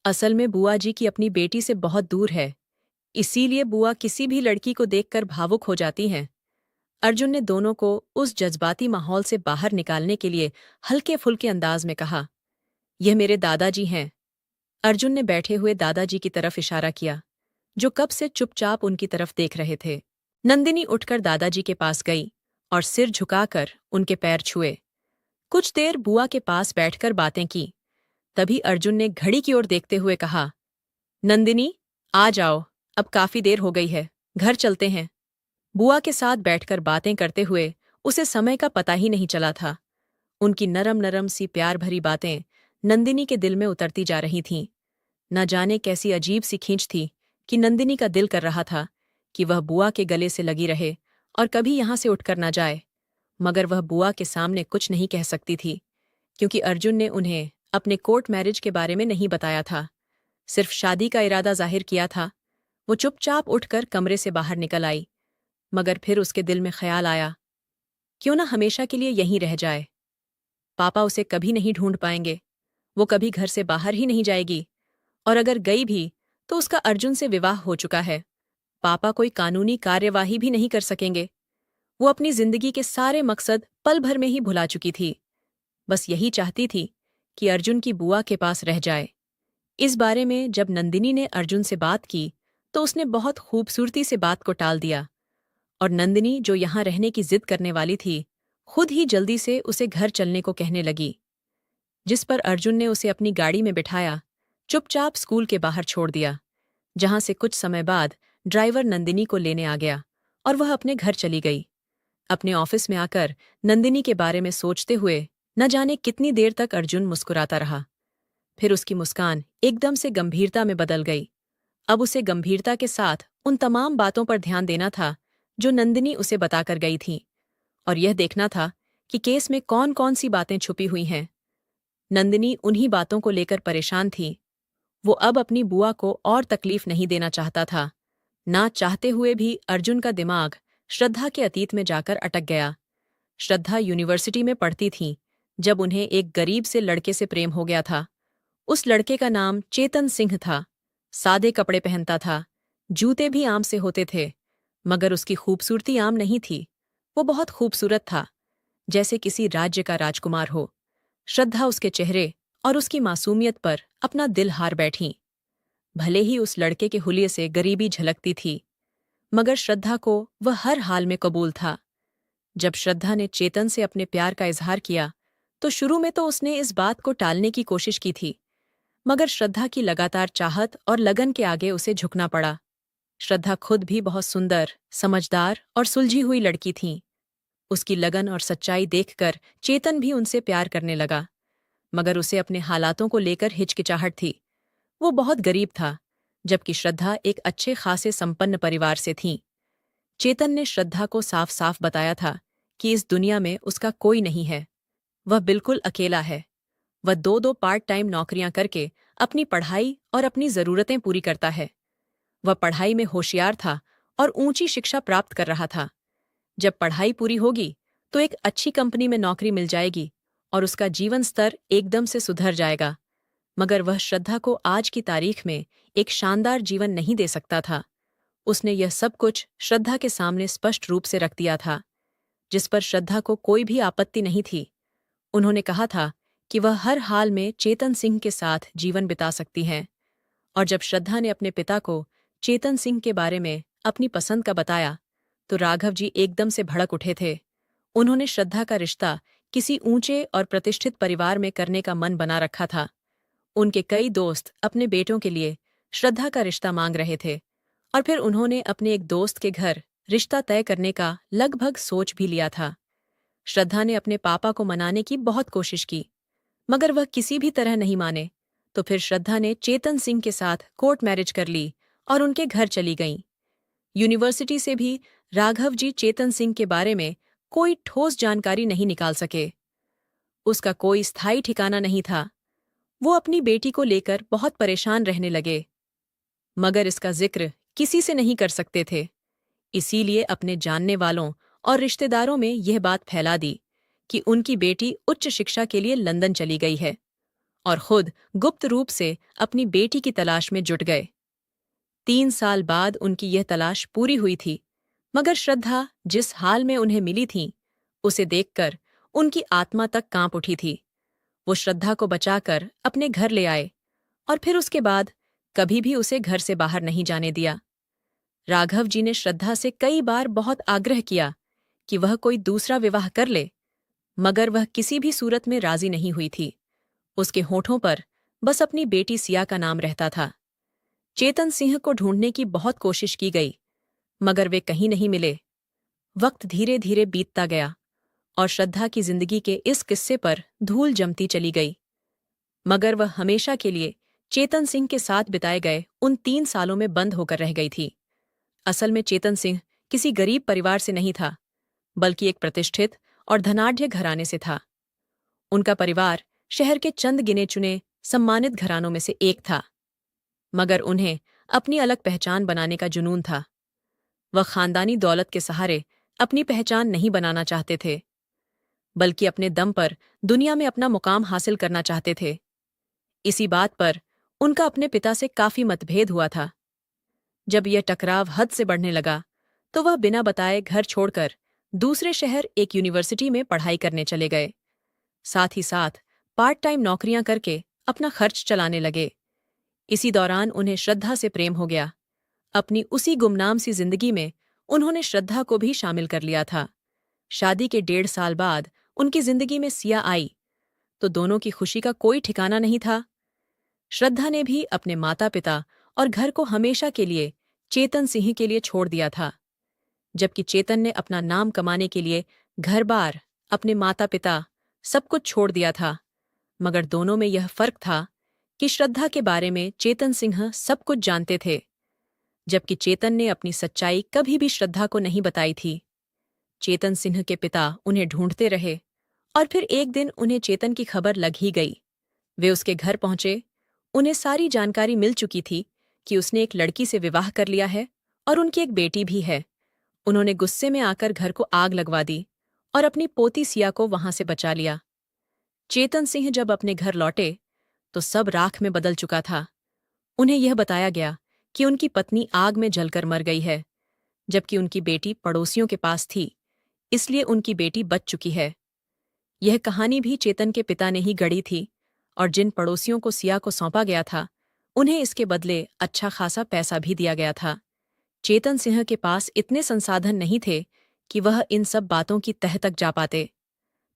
[SPEAKER 1] असल में बुआ जी की अपनी बेटी से बहुत दूर है, इसीलिए बुआ किसी भी लड़की को देखकर भावुक हो जाती हैं। अर्जुन ने दोनों को उस जज्बाती माहौल से बाहर निकालने के लिए हल्के फुल्के अंदाज में कहा, यह मेरे दादाजी हैं। अर्जुन ने बैठे हुए दादाजी की तरफ इशारा किया, जो कब से चुपचाप उनकी तरफ देख रहे थे। नंदिनी उठकर दादाजी के पास गई और सिर झुकाकर उनके पैर छुए। कुछ देर बुआ के पास बैठकर बातें की। तभी अर्जुन ने घड़ी की ओर देखते हुए कहा, नंदिनी, आ जाओ, अब काफी देर हो गई है, घर चलते हैं। बुआ के साथ बैठकर बातें करते हुए उसे समय का पता ही नहीं चला था। उनकी नरम नरम सी प्यार भरी बातें नंदिनी के दिल में उतरती जा रही थीं। न जाने कैसी अजीब सी खींच थी कि नंदिनी का दिल कर रहा था कि वह बुआ के गले से लगी रहे और कभी यहां से उठकर न जाए। मगर वह बुआ के सामने कुछ नहीं कह सकती थी, क्योंकि अर्जुन ने उन्हें अपने कोर्ट मैरिज के बारे में नहीं बताया था, सिर्फ शादी का इरादा जाहिर किया था। वो चुपचाप उठकर कमरे से बाहर निकल आई, मगर फिर उसके दिल में ख्याल आया, क्यों ना हमेशा के लिए यहीं रह जाए। पापा उसे कभी नहीं ढूंढ पाएंगे, वो कभी घर से बाहर ही नहीं जाएगी, और अगर गई भी तो उसका अर्जुन से विवाह हो चुका है। पापा कोई कानूनी कार्यवाही भी नहीं कर सकेंगे। वो अपनी जिंदगी के सारे मकसद पल भर में ही भुला चुकी थी। बस यही चाहती थी कि अर्जुन की बुआ के पास रह जाए। इस बारे में जब नंदिनी ने अर्जुन से बात की तो उसने बहुत खूबसूरती से बात को टाल दिया, और नंदिनी, जो यहां रहने की जिद करने वाली थी, खुद ही जल्दी से उसे घर चलने को कहने लगी। जिस पर अर्जुन ने उसे अपनी गाड़ी में बिठाया, चुपचाप स्कूल के बाहर छोड़ दिया, जहां से कुछ समय बाद ड्राइवर नंदिनी को लेने आ गया और वह अपने घर चली गई। अपने ऑफिस में आकर नंदिनी के बारे में सोचते हुए न जाने कितनी देर तक अर्जुन मुस्कुराता रहा। फिर उसकी मुस्कान एकदम से गंभीरता में बदल गई। अब उसे गंभीरता के साथ उन तमाम बातों पर ध्यान देना था जो नंदिनी उसे बताकर गई थी, और यह देखना था कि केस में कौन कौन सी बातें छुपी हुई हैं। नंदिनी उन्हीं बातों को लेकर परेशान थी। वो अब अपनी बुआ को और तकलीफ नहीं देना चाहता था। ना चाहते हुए भी अर्जुन का दिमाग श्रद्धा के अतीत में जाकर अटक गया। श्रद्धा यूनिवर्सिटी में पढ़ती थी जब उन्हें एक गरीब से लड़के से प्रेम हो गया था। उस लड़के का नाम चेतन सिंह था। सादे कपड़े पहनता था, जूते भी आम से होते थे, मगर उसकी खूबसूरती आम नहीं थी। वो बहुत खूबसूरत था, जैसे किसी राज्य का राजकुमार हो। श्रद्धा उसके चेहरे और उसकी मासूमियत पर अपना दिल हार बैठी। भले ही उस लड़के के हुलिये से गरीबी झलकती थी, मगर श्रद्धा को वह हर हाल में कबूल था। जब श्रद्धा ने चेतन से अपने प्यार का इजहार किया तो शुरू में तो उसने इस बात को टालने की कोशिश की थी, मगर श्रद्धा की लगातार चाहत और लगन के आगे उसे झुकना पड़ा। श्रद्धा खुद भी बहुत सुंदर, समझदार और सुलझी हुई लड़की थी। उसकी लगन और सच्चाई देखकर चेतन भी उनसे प्यार करने लगा, मगर उसे अपने हालातों को लेकर हिचकिचाहट थी। वो बहुत गरीब था, जबकि श्रद्धा एक अच्छे खासे संपन्न परिवार से थी। चेतन ने श्रद्धा को साफ साफ बताया था कि इस दुनिया में उसका कोई नहीं है। वह बिल्कुल अकेला है। वह दो दो पार्ट टाइम नौकरियां करके अपनी पढ़ाई और अपनी जरूरतें पूरी करता है। वह पढ़ाई में होशियार था और ऊंची शिक्षा प्राप्त कर रहा था। जब पढ़ाई पूरी होगी तो एक अच्छी कंपनी में नौकरी मिल जाएगी और उसका जीवन स्तर एकदम से सुधर जाएगा। मगर वह श्रद्धा को आज की तारीख में एक शानदार जीवन नहीं दे सकता था। उसने यह सब कुछ श्रद्धा के सामने स्पष्ट रूप से रख दिया था, जिस पर श्रद्धा को कोई भी आपत्ति नहीं थी। उन्होंने कहा था कि वह हर हाल में चेतन सिंह के साथ जीवन बिता सकती हैं, और जब श्रद्धा ने अपने पिता को चेतन सिंह के बारे में अपनी पसंद का बताया तो राघव जी एकदम से भड़क उठे थे। उन्होंने श्रद्धा का रिश्ता किसी ऊंचे और प्रतिष्ठित परिवार में करने का मन बना रखा था। उनके कई दोस्त अपने बेटों के लिए श्रद्धा का रिश्ता मांग रहे थे और फिर उन्होंने अपने एक दोस्त के घर रिश्ता तय करने का लगभग सोच भी लिया था। श्रद्धा ने अपने पापा को मनाने की बहुत कोशिश की, मगर वह किसी भी तरह नहीं माने। तो फिर श्रद्धा ने चेतन सिंह के साथ कोर्ट मैरिज कर ली और उनके घर चली गईं। यूनिवर्सिटी से भी राघव जी चेतन सिंह के बारे में कोई ठोस जानकारी नहीं निकाल सके। उसका कोई स्थायी ठिकाना नहीं था। वो अपनी बेटी को लेकर बहुत परेशान रहने लगे, मगर इसका जिक्र किसी से नहीं कर सकते थे। इसीलिए अपने जानने वालों और रिश्तेदारों में यह बात फैला दी कि उनकी बेटी उच्च शिक्षा के लिए लंदन चली गई है और खुद गुप्त रूप से अपनी बेटी की तलाश में जुट गए। 3 साल बाद उनकी यह तलाश पूरी हुई थी, मगर श्रद्धा जिस हाल में उन्हें मिली थी, उसे देखकर उनकी आत्मा तक कांप उठी थी। वो श्रद्धा को बचाकर अपने घर ले आए और फिर उसके बाद कभी भी उसे घर से बाहर नहीं जाने दिया। राघव जी ने श्रद्धा से कई बार बहुत आग्रह किया कि वह कोई दूसरा विवाह कर ले, मगर वह किसी भी सूरत में राजी नहीं हुई थी। उसके होठों पर बस अपनी बेटी सिया का नाम रहता था। चेतन सिंह को ढूंढने की बहुत कोशिश की गई, मगर वे कहीं नहीं मिले। वक्त धीरे धीरे बीतता गया और श्रद्धा की जिंदगी के इस किस्से पर धूल जमती चली गई, मगर वह हमेशा के लिए चेतन सिंह के साथ बिताए गए उन 3 सालों में बंद होकर रह गई थी। असल में चेतन सिंह किसी गरीब परिवार से नहीं था, बल्कि एक प्रतिष्ठित और धनाढ्य घराने से था। उनका परिवार शहर के चंद गिने चुने सम्मानित घरानों में से एक था, मगर उन्हें अपनी अलग पहचान बनाने का जुनून था। वह खानदानी दौलत के सहारे अपनी पहचान नहीं बनाना चाहते थे, बल्कि अपने दम पर दुनिया में अपना मुकाम हासिल करना चाहते थे। इसी बात पर उनका अपने पिता से काफी मतभेद हुआ था। जब यह टकराव हद से बढ़ने लगा, तो वह बिना बताए घर छोड़कर दूसरे शहर एक यूनिवर्सिटी में पढ़ाई करने चले गए। साथ ही साथ पार्ट टाइम नौकरियां करके अपना खर्च चलाने लगे। इसी दौरान उन्हें श्रद्धा से प्रेम हो गया। अपनी उसी गुमनाम सी जिंदगी में उन्होंने श्रद्धा को भी शामिल कर लिया था। शादी के 1.5 साल बाद उनकी जिंदगी में सिया आई, तो दोनों की खुशी का कोई ठिकाना नहीं था। श्रद्धा ने भी अपने माता पिता और घर को हमेशा के लिए चेतन सिंह के लिए छोड़ दिया था, जबकि चेतन ने अपना नाम कमाने के लिए घर-बार, अपने माता पिता, सब कुछ छोड़ दिया था। मगर दोनों में यह फर्क था कि श्रद्धा के बारे में चेतन सिंह सब कुछ जानते थे, जबकि चेतन ने अपनी सच्चाई कभी भी श्रद्धा को नहीं बताई थी। चेतन सिंह के पिता उन्हें ढूंढते रहे और फिर एक दिन उन्हें चेतन की खबर लग ही गई। वे उसके घर पहुंचे। उन्हें सारी जानकारी मिल चुकी थी कि उसने एक लड़की से विवाह कर लिया है और उनकी एक बेटी भी है। उन्होंने गुस्से में आकर घर को आग लगवा दी और अपनी पोती सिया को वहां से बचा लिया। चेतन सिंह जब अपने घर लौटे तो सब राख में बदल चुका था। उन्हें यह बताया गया कि उनकी पत्नी आग में जलकर मर गई है, जबकि उनकी बेटी पड़ोसियों के पास थी, इसलिए उनकी बेटी बच चुकी है। यह कहानी भी चेतन के पिता ने ही गढ़ी थी और जिन पड़ोसियों को सिया को सौंपा गया था, उन्हें इसके बदले अच्छा खासा पैसा भी दिया गया था। चेतन सिंह के पास इतने संसाधन नहीं थे कि वह इन सब बातों की तह तक जा पाते।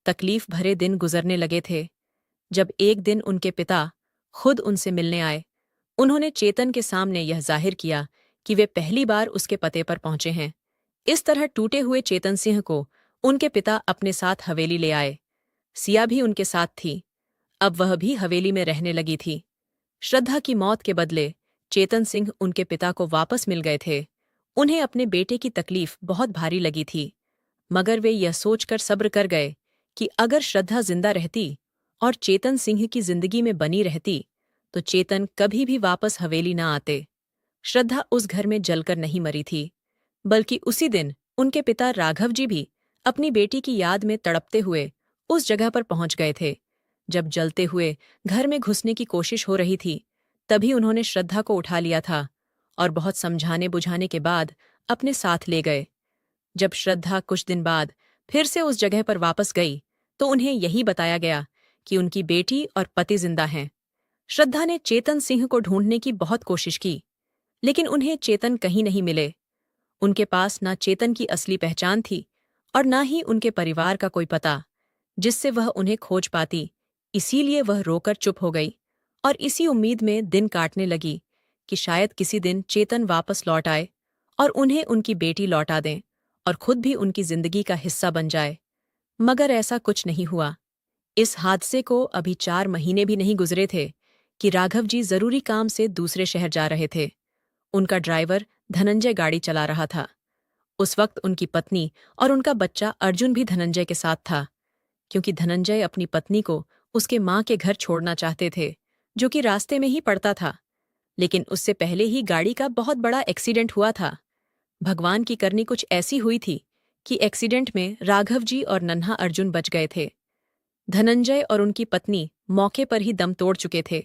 [SPEAKER 1] तकलीफ भरे दिन गुजरने लगे थे, जब एक दिन उनके पिता खुद उनसे मिलने आए। उन्होंने चेतन के सामने यह जाहिर किया कि वे पहली बार उसके पते पर पहुंचे हैं। इस तरह टूटे हुए चेतन सिंह को उनके पिता अपने साथ हवेली ले आए। सिया भी उनके साथ थी। अब वह भी हवेली में रहने लगी थी। श्रद्धा की मौत के बदले चेतन सिंह उनके पिता को वापस मिल गए थे। उन्हें अपने बेटे की तकलीफ बहुत भारी लगी थी, मगर वे यह सोचकर सब्र कर गए कि अगर श्रद्धा जिंदा रहती और चेतन सिंह की जिंदगी में बनी रहती, तो चेतन कभी भी वापस हवेली न आते। श्रद्धा उस घर में जलकर नहीं मरी थी, बल्कि उसी दिन उनके पिता राघव जी भी अपनी बेटी की याद में तड़पते हुए उस जगह पर पहुंच गए थे। जब जलते हुए घर में घुसने की कोशिश हो रही थी, तभी उन्होंने श्रद्धा को उठा लिया था और बहुत समझाने बुझाने के बाद अपने साथ ले गए। जब श्रद्धा कुछ दिन बाद फिर से उस जगह पर वापस गई, तो उन्हें यही बताया गया कि उनकी बेटी और पति जिंदा हैं। श्रद्धा ने चेतन सिंह को ढूंढने की बहुत कोशिश की, लेकिन उन्हें चेतन कहीं नहीं मिले। उनके पास न चेतन की असली पहचान थी और न ही उनके परिवार का कोई पता, जिससे वह उन्हें खोज पाती। इसीलिए वह रोकर चुप हो गई और इसी उम्मीद में दिन काटने लगी कि शायद किसी दिन चेतन वापस लौट आए और उन्हें उनकी बेटी लौटा दें और खुद भी उनकी जिंदगी का हिस्सा बन जाए। मगर ऐसा कुछ नहीं हुआ। इस हादसे को अभी 4 महीने भी नहीं गुजरे थे कि राघव जी जरूरी काम से दूसरे शहर जा रहे थे। उनका ड्राइवर धनंजय गाड़ी चला रहा था। उस वक्त उनकी पत्नी और उनका बच्चा अर्जुन भी धनंजय के साथ था, क्योंकि धनंजय अपनी पत्नी को उसके माँ के घर छोड़ना चाहते थे, जो कि रास्ते में ही पड़ता था। लेकिन उससे पहले ही गाड़ी का बहुत बड़ा एक्सीडेंट हुआ था। भगवान की करनी कुछ ऐसी हुई थी कि एक्सीडेंट में राघव जी और नन्हा अर्जुन बच गए थे। धनंजय और उनकी पत्नी मौके पर ही दम तोड़ चुके थे।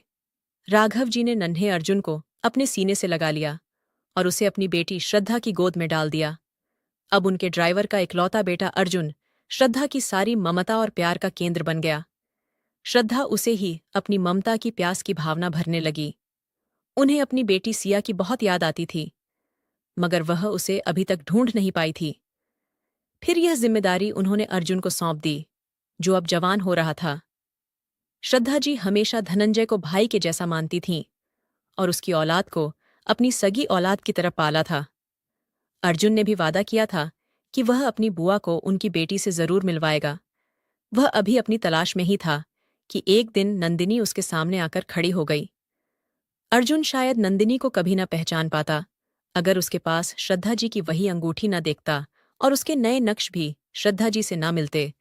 [SPEAKER 1] राघव जी ने नन्हे अर्जुन को अपने सीने से लगा लिया और उसे अपनी बेटी श्रद्धा की गोद में डाल दिया। अब उनके ड्राइवर का इकलौता बेटा अर्जुन श्रद्धा की सारी ममता और प्यार का केंद्र बन गया। श्रद्धा उसे ही अपनी ममता की प्यास की भावना भरने लगी। उन्हें अपनी बेटी सिया की बहुत याद आती थी, मगर वह उसे अभी तक ढूंढ नहीं पाई थी। फिर यह जिम्मेदारी उन्होंने अर्जुन को सौंप दी, जो अब जवान हो रहा था। श्रद्धा जी हमेशा धनंजय को भाई के जैसा मानती थीं और उसकी औलाद को अपनी सगी औलाद की तरह पाला था। अर्जुन ने भी वादा किया था कि वह अपनी बुआ को उनकी बेटी से जरूर मिलवाएगा। वह अभी अपनी तलाश में ही था कि एक दिन नंदिनी उसके सामने आकर खड़ी हो गई। अर्जुन शायद नंदिनी को कभी न पहचान पाता अगर उसके पास श्रद्धा जी की वही अंगूठी न देखता और उसके नए नक्श भी श्रद्धा जी से ना मिलते।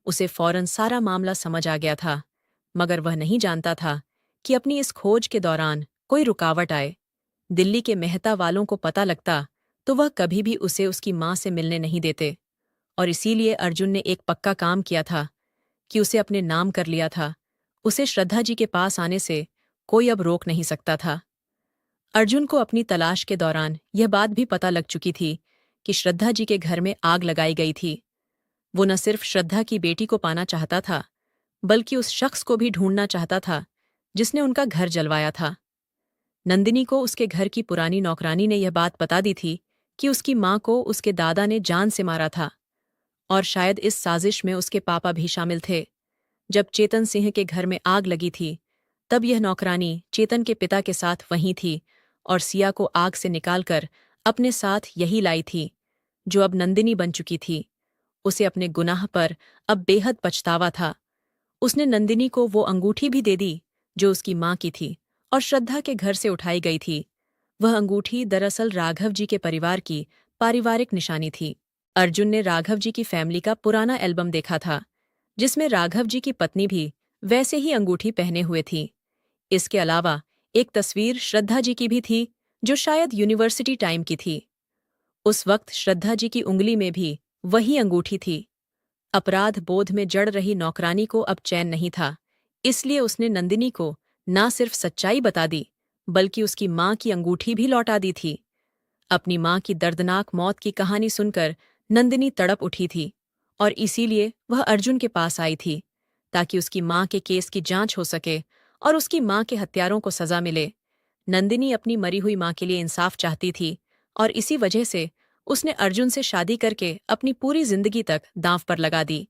[SPEAKER 1] उसे फौरन सारा मामला समझ आ गया था, मगर वह नहीं जानता था कि अपनी इस खोज के दौरान कोई रुकावट आए। दिल्ली के मेहता वालों को पता लगता तो वह कभी भी उसे उसकी माँ से मिलने नहीं देते, और इसीलिए अर्जुन ने एक पक्का काम किया था कि उसे अपने नाम कर लिया था। उसे श्रद्धा जी के पास आने से कोई अब रोक नहीं सकता था। अर्जुन को अपनी तलाश के दौरान यह बात भी पता लग चुकी थी कि श्रद्धा जी के घर में आग लगाई गई थी। वो न सिर्फ श्रद्धा की बेटी को पाना चाहता था, बल्कि उस शख्स को भी ढूंढना चाहता था जिसने उनका घर जलवाया था। नंदिनी को उसके घर की पुरानी नौकरानी ने यह बात बता दी थी कि उसकी माँ को उसके दादा ने जान से मारा था, और शायद इस साजिश में उसके पापा भी शामिल थे। जब चेतन सिंह के घर में आग लगी थी, तब यह नौकरानी चेतन के पिता के साथ वहीं थी और सिया को आग से निकालकर अपने साथ यही लाई थी, जो अब नंदिनी बन चुकी थी। उसे अपने गुनाह पर अब बेहद पछतावा था। उसने नंदिनी को वो अंगूठी भी दे दी जो उसकी माँ की थी और श्रद्धा के घर से उठाई गई थी। वह अंगूठी दरअसल राघव जी के परिवार की पारिवारिक निशानी थी। अर्जुन ने राघव जी की फैमिली का पुराना एल्बम देखा था, जिसमें राघव जी की पत्नी भी वैसे ही अंगूठी पहने हुए थी। इसके अलावा एक तस्वीर श्रद्धा जी की भी थी, जो शायद यूनिवर्सिटी टाइम की थी। उस वक्त श्रद्धा जी की उंगली में भी वही अंगूठी थी। अपराध बोध में जड़ रही नौकरानी को अब चैन नहीं था, इसलिए उसने नंदिनी को ना सिर्फ सच्चाई बता दी, बल्कि उसकी माँ की अंगूठी भी लौटा दी थी। अपनी माँ की दर्दनाक मौत की कहानी सुनकर नंदिनी तड़प उठी थी, और इसीलिए वह अर्जुन के पास आई थी, ताकि उसकी माँ के केस की जांच हो सके और उसकी माँ के हत्यारों को सजा मिले। नंदिनी अपनी मरी हुई माँ के लिए इंसाफ चाहती थी, और इसी वजह से उसने अर्जुन से शादी करके अपनी पूरी जिंदगी तक दांव पर लगा दी।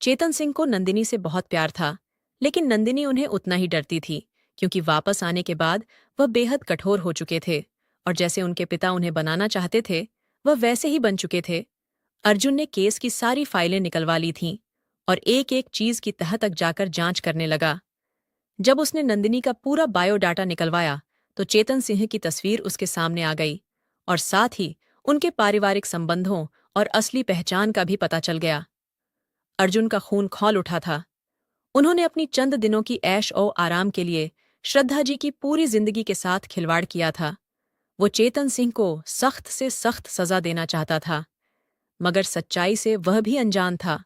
[SPEAKER 1] चेतन सिंह को नंदिनी से बहुत प्यार था, लेकिन नंदिनी उन्हें उतना ही डरती थी, क्योंकि वापस आने के बाद वह बेहद कठोर हो चुके थे, और जैसे उनके पिता उन्हें बनाना चाहते थे, वह वैसे ही बन चुके थे। अर्जुन ने केस की सारी फाइलें निकलवा ली थीं और एक एक चीज की तह तक जाकर जांच करने लगा। जब उसने नंदिनी का पूरा बायोडाटा निकलवाया, तो चेतन सिंह की तस्वीर उसके सामने आ गई, और साथ ही उनके पारिवारिक संबंधों और असली पहचान का भी पता चल गया। अर्जुन का खून खौल उठा था। उन्होंने अपनी चंद दिनों की ऐश और आराम के लिए श्रद्धा जी की पूरी जिंदगी के साथ खिलवाड़ किया था। वो चेतन सिंह को सख्त से सख्त सजा देना चाहता था, मगर सच्चाई से वह भी अनजान था।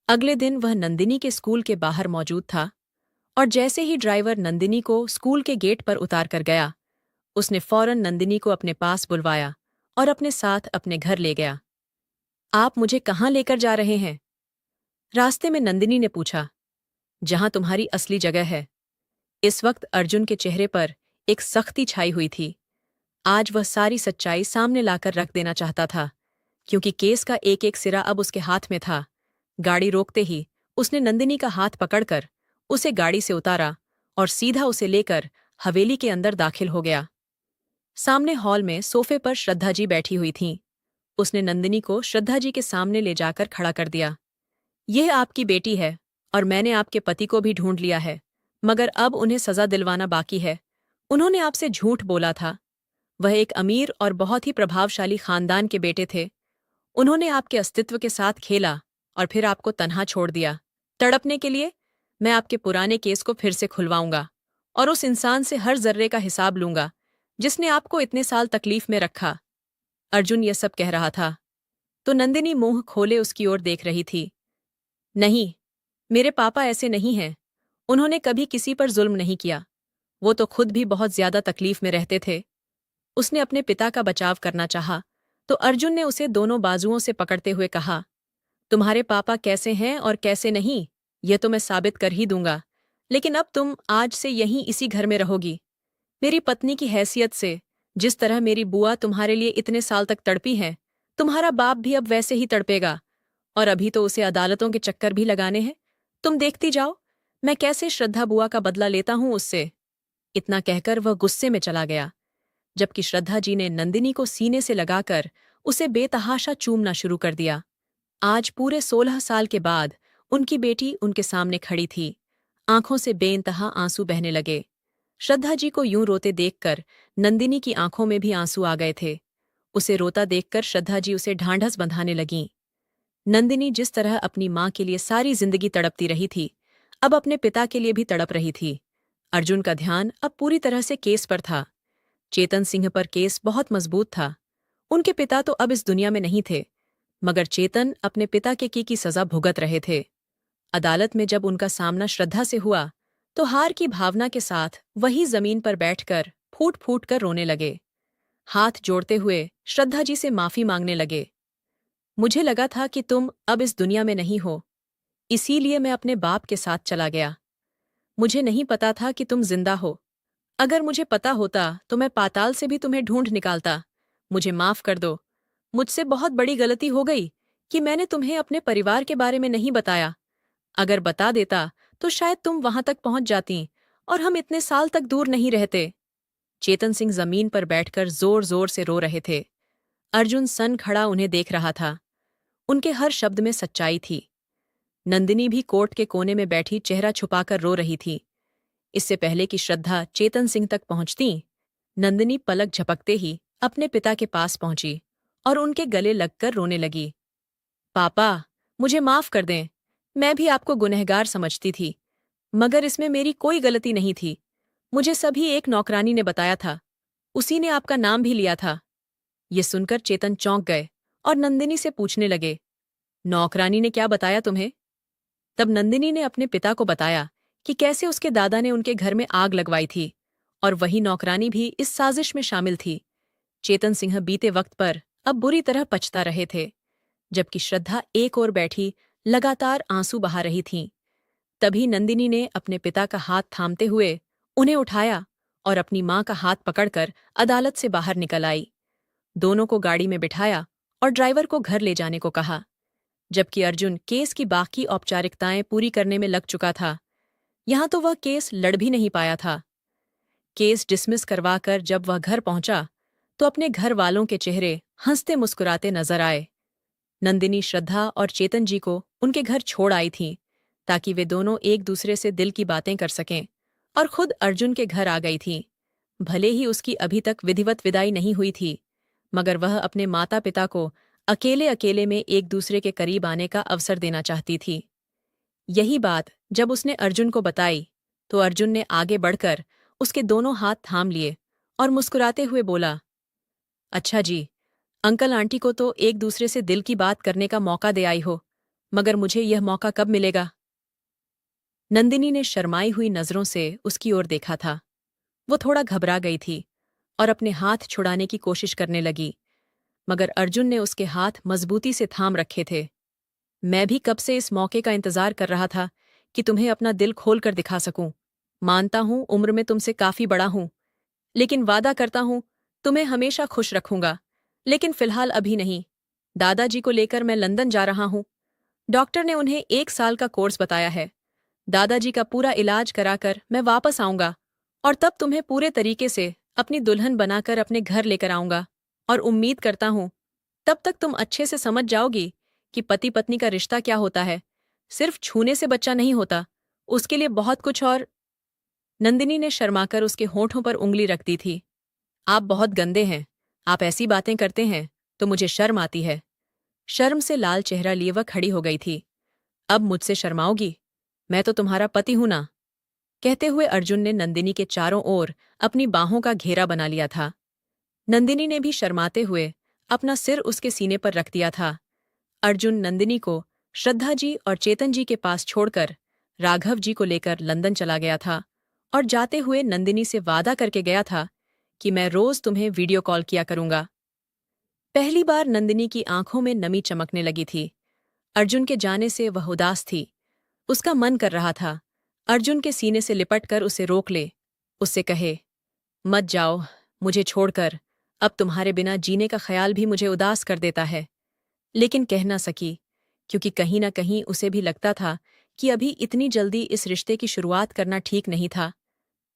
[SPEAKER 1] अगले दिन वह नंदिनी के स्कूल के बाहर मौजूद था, और जैसे ही ड्राइवर नंदिनी को स्कूल के गेट पर उतार कर गया, उसने फौरन नंदिनी को अपने पास बुलवाया और अपने साथ अपने घर ले गया। आप मुझे कहाँ लेकर जा रहे हैं? रास्ते में नंदिनी ने पूछा। जहां तुम्हारी असली जगह है। इस वक्त अर्जुन के चेहरे पर एक सख्ती छाई हुई थी। आज वह सारी सच्चाई सामने लाकर रख देना चाहता था, क्योंकि केस का एक एक सिरा अब उसके हाथ में था। गाड़ी रोकते ही उसने नंदिनी का हाथ पकड़कर उसे गाड़ी से उतारा और सीधा उसे लेकर हवेली के अंदर दाखिल हो गया। सामने हॉल में सोफे पर श्रद्धा जी बैठी हुई थीं। उसने नंदिनी को श्रद्धा जी के सामने ले जाकर खड़ा कर दिया। यह आपकी बेटी है और मैंने आपके पति को भी ढूंढ लिया है, मगर अब उन्हें सजा दिलवाना बाकी है। उन्होंने आपसे झूठ बोला था। वह एक अमीर और बहुत ही प्रभावशाली खानदान के बेटे थे। उन्होंने आपके अस्तित्व के साथ खेला और फिर आपको तन्हा छोड़ दिया। तड़पने के लिए मैं आपके पुराने केस को फिर से खुलवाऊंगा और उस इंसान से हर जर्रे का हिसाब लूंगा जिसने आपको इतने साल तकलीफ में रखा। अर्जुन यह सब कह रहा था तो नंदिनी मुंह खोले उसकी ओर देख रही थी। नहीं, मेरे पापा ऐसे नहीं हैं। उन्होंने कभी किसी पर जुल्म नहीं किया। वो तो खुद भी बहुत ज्यादा तकलीफ में रहते थे। उसने अपने पिता का बचाव करना चाहा तो अर्जुन ने उसे दोनों बाजुओं से पकड़ते हुए कहा, तुम्हारे पापा कैसे हैं और कैसे नहीं, यह तो मैं साबित कर ही दूंगा। लेकिन अब तुम आज से यहीं इसी घर में रहोगी। मेरी पत्नी की हैसियत से, जिस तरह मेरी बुआ तुम्हारे लिए इतने साल तक तड़पी है, तुम्हारा बाप भी अब वैसे ही तड़पेगा। और अभी तो उसे अदालतों के चक्कर भी लगाने हैं। तुम देखती जाओ मैं कैसे श्रद्धा बुआ का बदला लेता हूं उससे। इतना कहकर वह गुस्से में चला गया, जबकि श्रद्धा जी ने नंदिनी को सीने से लगाकर उसे बेतहाशा चूमना शुरू कर दिया। आज पूरे 16 साल के बाद उनकी बेटी उनके सामने खड़ी थी। आंखों से बेइंतहा आंसू बहने लगे। श्रद्धा जी को यूं रोते देखकर नंदिनी की आंखों में भी आंसू आ गए थे। उसे रोता देखकर श्रद्धा जी उसे ढांढस बंधाने लगीं। नंदिनी जिस तरह अपनी मां के लिए सारी जिंदगी तड़पती रही थी, अब अपने पिता के लिए भी तड़प रही थी। अर्जुन का ध्यान अब पूरी तरह से केस पर था। चेतन सिंह पर केस बहुत मजबूत था। उनके पिता तो अब इस दुनिया में नहीं थे, मगर चेतन अपने पिता के की सजा भुगत रहे थे। अदालत में जब उनका सामना श्रद्धा से हुआ तो हार की भावना के साथ वही जमीन पर बैठकर फूट फूट कर रोने लगे। हाथ जोड़ते हुए श्रद्धा जी से माफी मांगने लगे। मुझे लगा था कि तुम अब इस दुनिया में नहीं हो, इसीलिए मैं अपने बाप के साथ चला गया। मुझे नहीं पता था कि तुम जिंदा हो। अगर मुझे पता होता तो मैं पाताल से भी तुम्हें ढूंढ निकालता। मुझे माफ कर दो। मुझसे बहुत बड़ी गलती हो गई कि मैंने तुम्हें अपने परिवार के बारे में नहीं बताया। अगर बता देता तो शायद तुम वहां तक पहुंच जाती और हम इतने साल तक दूर नहीं रहते। चेतन सिंह जमीन पर बैठकर जोर जोर से रो रहे थे। अर्जुन सन खड़ा उन्हें देख रहा था। उनके हर शब्द में सच्चाई थी। नंदिनी भी कोर्ट के कोने में बैठी चेहरा छुपाकर रो रही थी। इससे पहले कि श्रद्धा चेतन सिंह तक पहुंचती, नंदिनी पलक झपकते ही अपने पिता के पास पहुंची और उनके गले लगकर रोने लगी। पापा, मुझे माफ कर दें। मैं भी आपको गुनहगार समझती थी, मगर इसमें मेरी कोई गलती नहीं थी। मुझे सभी एक नौकरानी ने बताया था। उसी ने आपका नाम भी लिया था। ये सुनकर चेतन चौंक गए और नंदिनी से पूछने लगे, नौकरानी ने क्या बताया तुम्हें? तब नंदिनी ने अपने पिता को बताया कि कैसे उसके दादा ने उनके घर में आग लगवाई थी और वही नौकरानी भी इस साजिश में शामिल थी। चेतन सिंह बीते वक्त पर अब बुरी तरह पछता रहे थे, जबकि श्रद्धा एक ओर बैठी लगातार आंसू बहा रही थीं। तभी नंदिनी ने अपने पिता का हाथ थामते हुए उन्हें उठाया और अपनी मां का हाथ पकड़कर अदालत से बाहर निकल आई। दोनों को गाड़ी में बिठाया और ड्राइवर को घर ले जाने को कहा, जबकि अर्जुन केस की बाकी औपचारिकताएं पूरी करने में लग चुका था। यहां तो वह केस लड़ भी नहीं पाया था। केस डिसमिस करवाकर जब वह घर पहुंचा तो अपने घर वालों के चेहरे हंसते मुस्कुराते नजर आए। नंदिनी श्रद्धा और चेतन जी को उनके घर छोड़ आई थीं ताकि वे दोनों एक दूसरे से दिल की बातें कर सकें, और खुद अर्जुन के घर आ गई थीं। भले ही उसकी अभी तक विधिवत विदाई नहीं हुई थी, मगर वह अपने माता पिता को अकेले अकेले में एक दूसरे के करीब आने का अवसर देना चाहती थी। यही बात जब उसने अर्जुन को बताई तो अर्जुन ने आगे बढ़कर उसके दोनों हाथ थाम लिए और मुस्कुराते हुए बोला, अच्छा जी, अंकल आंटी को तो एक दूसरे से दिल की बात करने का मौका दे आई हो, मगर मुझे यह मौका कब मिलेगा? नंदिनी ने शर्माई हुई नजरों से उसकी ओर देखा था। वो थोड़ा घबरा गई थी और अपने हाथ छुड़ाने की कोशिश करने लगी, मगर अर्जुन ने उसके हाथ मजबूती से थाम रखे थे। मैं भी कब से इस मौके का इंतजार कर रहा था कि तुम्हें अपना दिल खोल कर दिखा सकूं। मानता हूं उम्र में तुमसे काफी बड़ा हूं, लेकिन वादा करता हूं तुम्हें हमेशा खुश रखूंगा। लेकिन फिलहाल अभी नहीं। दादाजी को लेकर मैं लंदन जा रहा हूं। डॉक्टर ने उन्हें 1 साल का कोर्स बताया है। दादाजी का पूरा इलाज कराकर मैं वापस आऊंगा और तब तुम्हें पूरे तरीके से अपनी दुल्हन बनाकर अपने घर लेकर आऊंगा और उम्मीद करता हूं तब तक तुम अच्छे से समझ जाओगी कि पति पत्नी का रिश्ता क्या होता है। सिर्फ छूने से बच्चा नहीं होता, उसके लिए बहुत कुछ और। नंदिनी ने शर्माकर उसके होठों पर उंगली रख दी थी। आप बहुत गंदे हैं, आप ऐसी बातें करते हैं तो मुझे शर्म आती है। शर्म से लाल चेहरा लिए वह खड़ी हो गई थी। अब मुझसे शर्माओगी? मैं तो तुम्हारा पति हूं ना। कहते हुए अर्जुन ने नंदिनी के चारों ओर अपनी बाहों का घेरा बना लिया था। नंदिनी ने भी शर्माते हुए अपना सिर उसके सीने पर रख दिया था। अर्जुन नंदिनी को श्रद्धा जी और चेतन जी के पास छोड़कर राघव जी को लेकर लंदन चला गया था और जाते हुए नंदिनी से वादा करके गया था कि मैं रोज तुम्हें वीडियो कॉल किया करूंगा। पहली बार नंदिनी की आंखों में नमी चमकने लगी थी। अर्जुन के जाने से वह उदास थी। उसका मन कर रहा था अर्जुन के सीने से लिपटकर उसे रोक ले, उससे कहे, मत जाओ मुझे छोड़कर, अब तुम्हारे बिना जीने का ख्याल भी मुझे उदास कर देता है। लेकिन कह ना सकी, क्योंकि कहीं न कहीं उसे भी लगता था कि अभी इतनी जल्दी इस रिश्ते की शुरुआत करना ठीक नहीं था।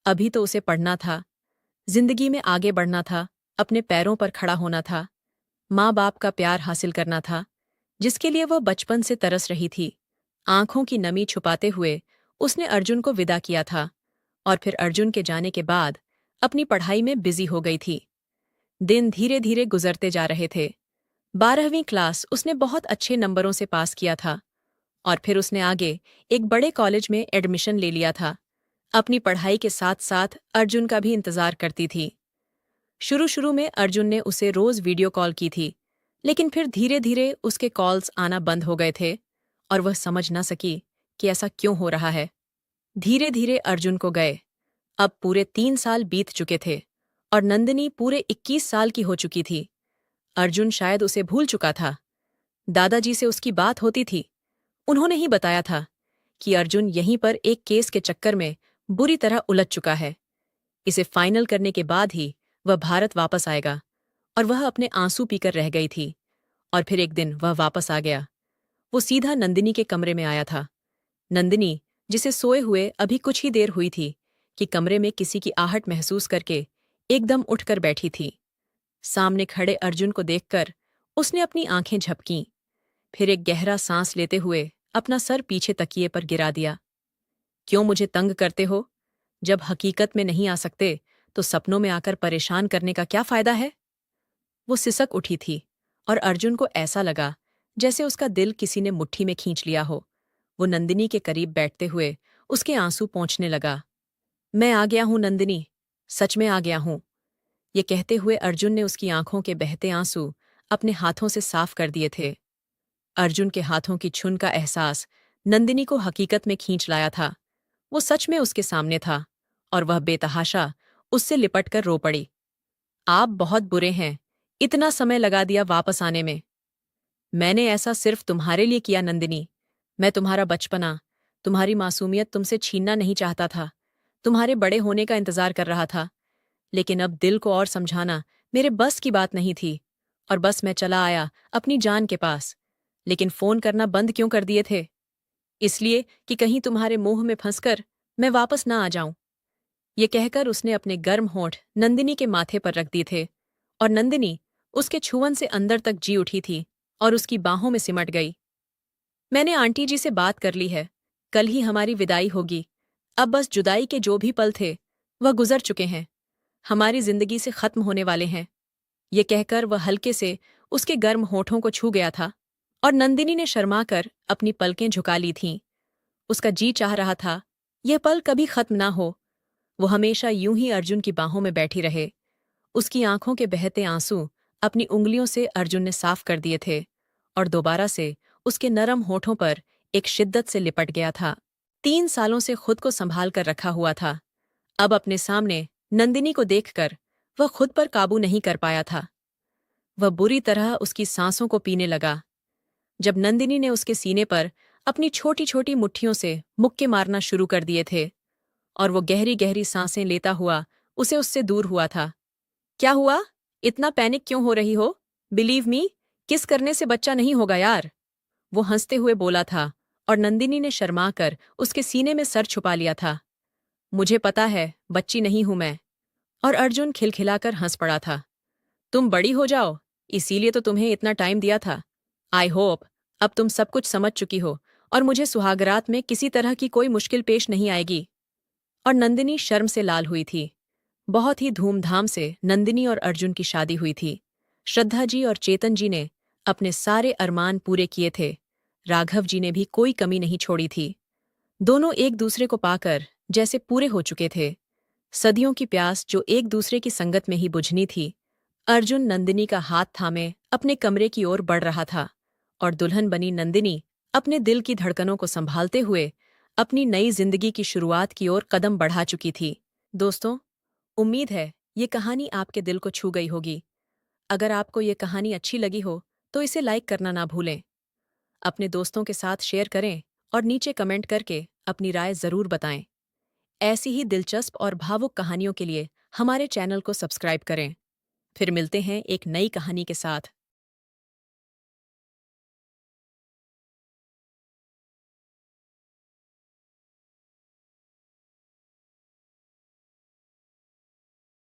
[SPEAKER 1] अभी तो उसे पढ़ना था, जिंदगी में आगे बढ़ना था, अपने पैरों पर खड़ा होना था, माँ बाप का प्यार हासिल करना था, जिसके लिए वह बचपन से तरस रही थी। आंखों की नमी छुपाते हुए उसने अर्जुन को विदा किया था और फिर अर्जुन के जाने के बाद अपनी पढ़ाई में बिजी हो गई थी। दिन धीरे धीरे गुजरते जा रहे थे। 12वीं क्लास उसने बहुत अच्छे नंबरों से पास किया था और फिर उसने आगे एक बड़े कॉलेज में एडमिशन ले लिया था। अपनी पढ़ाई के साथ साथ अर्जुन का भी इंतजार करती थी। शुरू शुरू में अर्जुन ने उसे रोज वीडियो कॉल की थी, लेकिन फिर धीरे धीरे उसके कॉल्स आना बंद हो गए थे और वह समझ न सकी कि ऐसा क्यों हो रहा है। धीरे धीरे अर्जुन को गए अब पूरे 3 साल बीत चुके थे और नंदिनी पूरे 21 साल की हो चुकी थी। अर्जुन शायद उसे भूल चुका था। दादाजी से उसकी बात होती थी। उन्होंने ही बताया था कि अर्जुन यहीं पर एक केस के चक्कर में बुरी तरह उलझ चुका है। इसे फाइनल करने के बाद ही वह भारत वापस आएगा और वह अपने आंसू पीकर रह गई थी। और फिर एक दिन वह वापस आ गया। वो सीधा नंदिनी के कमरे में आया था। नंदिनी, जिसे सोए हुए अभी कुछ ही देर हुई थी कि कमरे में किसी की आहट महसूस करके एकदम उठकर बैठी थी। सामने खड़े अर्जुन को देखकर उसने अपनी आंखें झपकीं, फिर एक गहरा सांस लेते हुए अपना सर पीछे तकिए पर गिरा दिया। क्यों मुझे तंग करते हो? जब हकीकत में नहीं आ सकते तो सपनों में आकर परेशान करने का क्या फायदा है? वो सिसक उठी थी और अर्जुन को ऐसा लगा जैसे उसका दिल किसी ने मुट्ठी में खींच लिया हो। वो नंदिनी के करीब बैठते हुए उसके आंसू पोंछने लगा। मैं आ गया हूं नंदिनी, सच में आ गया हूं। ये कहते हुए अर्जुन ने उसकी आंखों के बहते आंसू अपने हाथों से साफ कर दिए थे। अर्जुन के हाथों की छुन का एहसास नंदिनी को हकीकत में खींच लाया था। वो सच में उसके सामने था और वह बेतहाशा उससे लिपटकर रो पड़ी। आप बहुत बुरे हैं, इतना समय लगा दिया वापस आने में। मैंने ऐसा सिर्फ तुम्हारे लिए किया नंदिनी। मैं तुम्हारा बचपना, तुम्हारी मासूमियत तुमसे छीनना नहीं चाहता था। तुम्हारे बड़े होने का इंतजार कर रहा था। लेकिन अब दिल को और समझाना मेरे बस की बात नहीं थी और बस मैं चला आया अपनी जान के पास। लेकिन फोन करना बंद क्यों कर दिए थे? इसलिए कि कहीं तुम्हारे मुंह में फंसकर मैं वापस ना आ जाऊं। ये कहकर उसने अपने गर्म होंठ नंदिनी के माथे पर रख दिए थे और नंदिनी उसके छुअन से अंदर तक जी उठी थी और उसकी बाहों में सिमट गई। मैंने आंटी जी से बात कर ली है, कल ही हमारी विदाई होगी। अब बस जुदाई के जो भी पल थे वह गुजर चुके हैं, हमारी जिंदगी से खत्म होने वाले हैं। ये कहकर वह हल्के से उसके गर्म होठों को छू गया था और नंदिनी ने शर्माकर अपनी पलकें झुका ली थीं। उसका जी चाह रहा था यह पल कभी खत्म ना हो, वो हमेशा यूं ही अर्जुन की बाहों में बैठी रहे। उसकी आंखों के बहते आंसू अपनी उंगलियों से अर्जुन ने साफ कर दिए थे और दोबारा से उसके नरम होठों पर एक शिद्दत से लिपट गया था। 3 सालों से खुद को संभाल कर रखा हुआ था, अब अपने सामने नंदिनी को देखकर वह खुद पर काबू नहीं कर पाया था। वह बुरी तरह उसकी सांसों को पीने लगा। जब नंदिनी ने उसके सीने पर अपनी छोटी छोटी मुट्ठियों से मुक्के मारना शुरू कर दिए थे और वो गहरी गहरी सांसें लेता हुआ उसे उससे दूर हुआ था। क्या हुआ? इतना पैनिक क्यों हो रही हो? बिलीव मी, किस करने से बच्चा नहीं होगा यार। वो हंसते हुए बोला था और नंदिनी ने शर्माकर उसके सीने में सर छुपा लिया था। मुझे पता है, बच्ची नहीं हूं मैं। और अर्जुन खिलखिलाकर हंस पड़ा था। तुम बड़ी हो जाओ, इसीलिए तो तुम्हें इतना टाइम दिया था। आई होप अब तुम सब कुछ समझ चुकी हो और मुझे सुहागरात में किसी तरह की कोई मुश्किल पेश नहीं आएगी। और नंदिनी शर्म से लाल हुई थी। बहुत ही धूमधाम से नंदिनी और अर्जुन की शादी हुई थी। श्रद्धा जी और चेतन जी ने अपने सारे अरमान पूरे किए थे। राघव जी ने भी कोई कमी नहीं छोड़ी थी। दोनों एक दूसरे को पाकर जैसे पूरे हो चुके थे। सदियों की प्यास जो एक दूसरे की संगत में ही बुझनी थी। अर्जुन नंदिनी का हाथ थामे अपने कमरे की ओर बढ़ रहा था और दुल्हन बनी नंदिनी अपने दिल की धड़कनों को संभालते हुए अपनी नई जिंदगी की शुरुआत की ओर कदम बढ़ा चुकी थी। दोस्तों, उम्मीद है ये कहानी आपके दिल को छू गई होगी। अगर आपको ये कहानी अच्छी लगी हो तो इसे लाइक करना ना भूलें। अपने दोस्तों के साथ शेयर करें और नीचे कमेंट करके अपनी राय जरूर बताएं। ऐसी ही दिलचस्प और भावुक कहानियों के लिए हमारे चैनल को सब्सक्राइब करें। फिर मिलते हैं एक नई कहानी के साथ।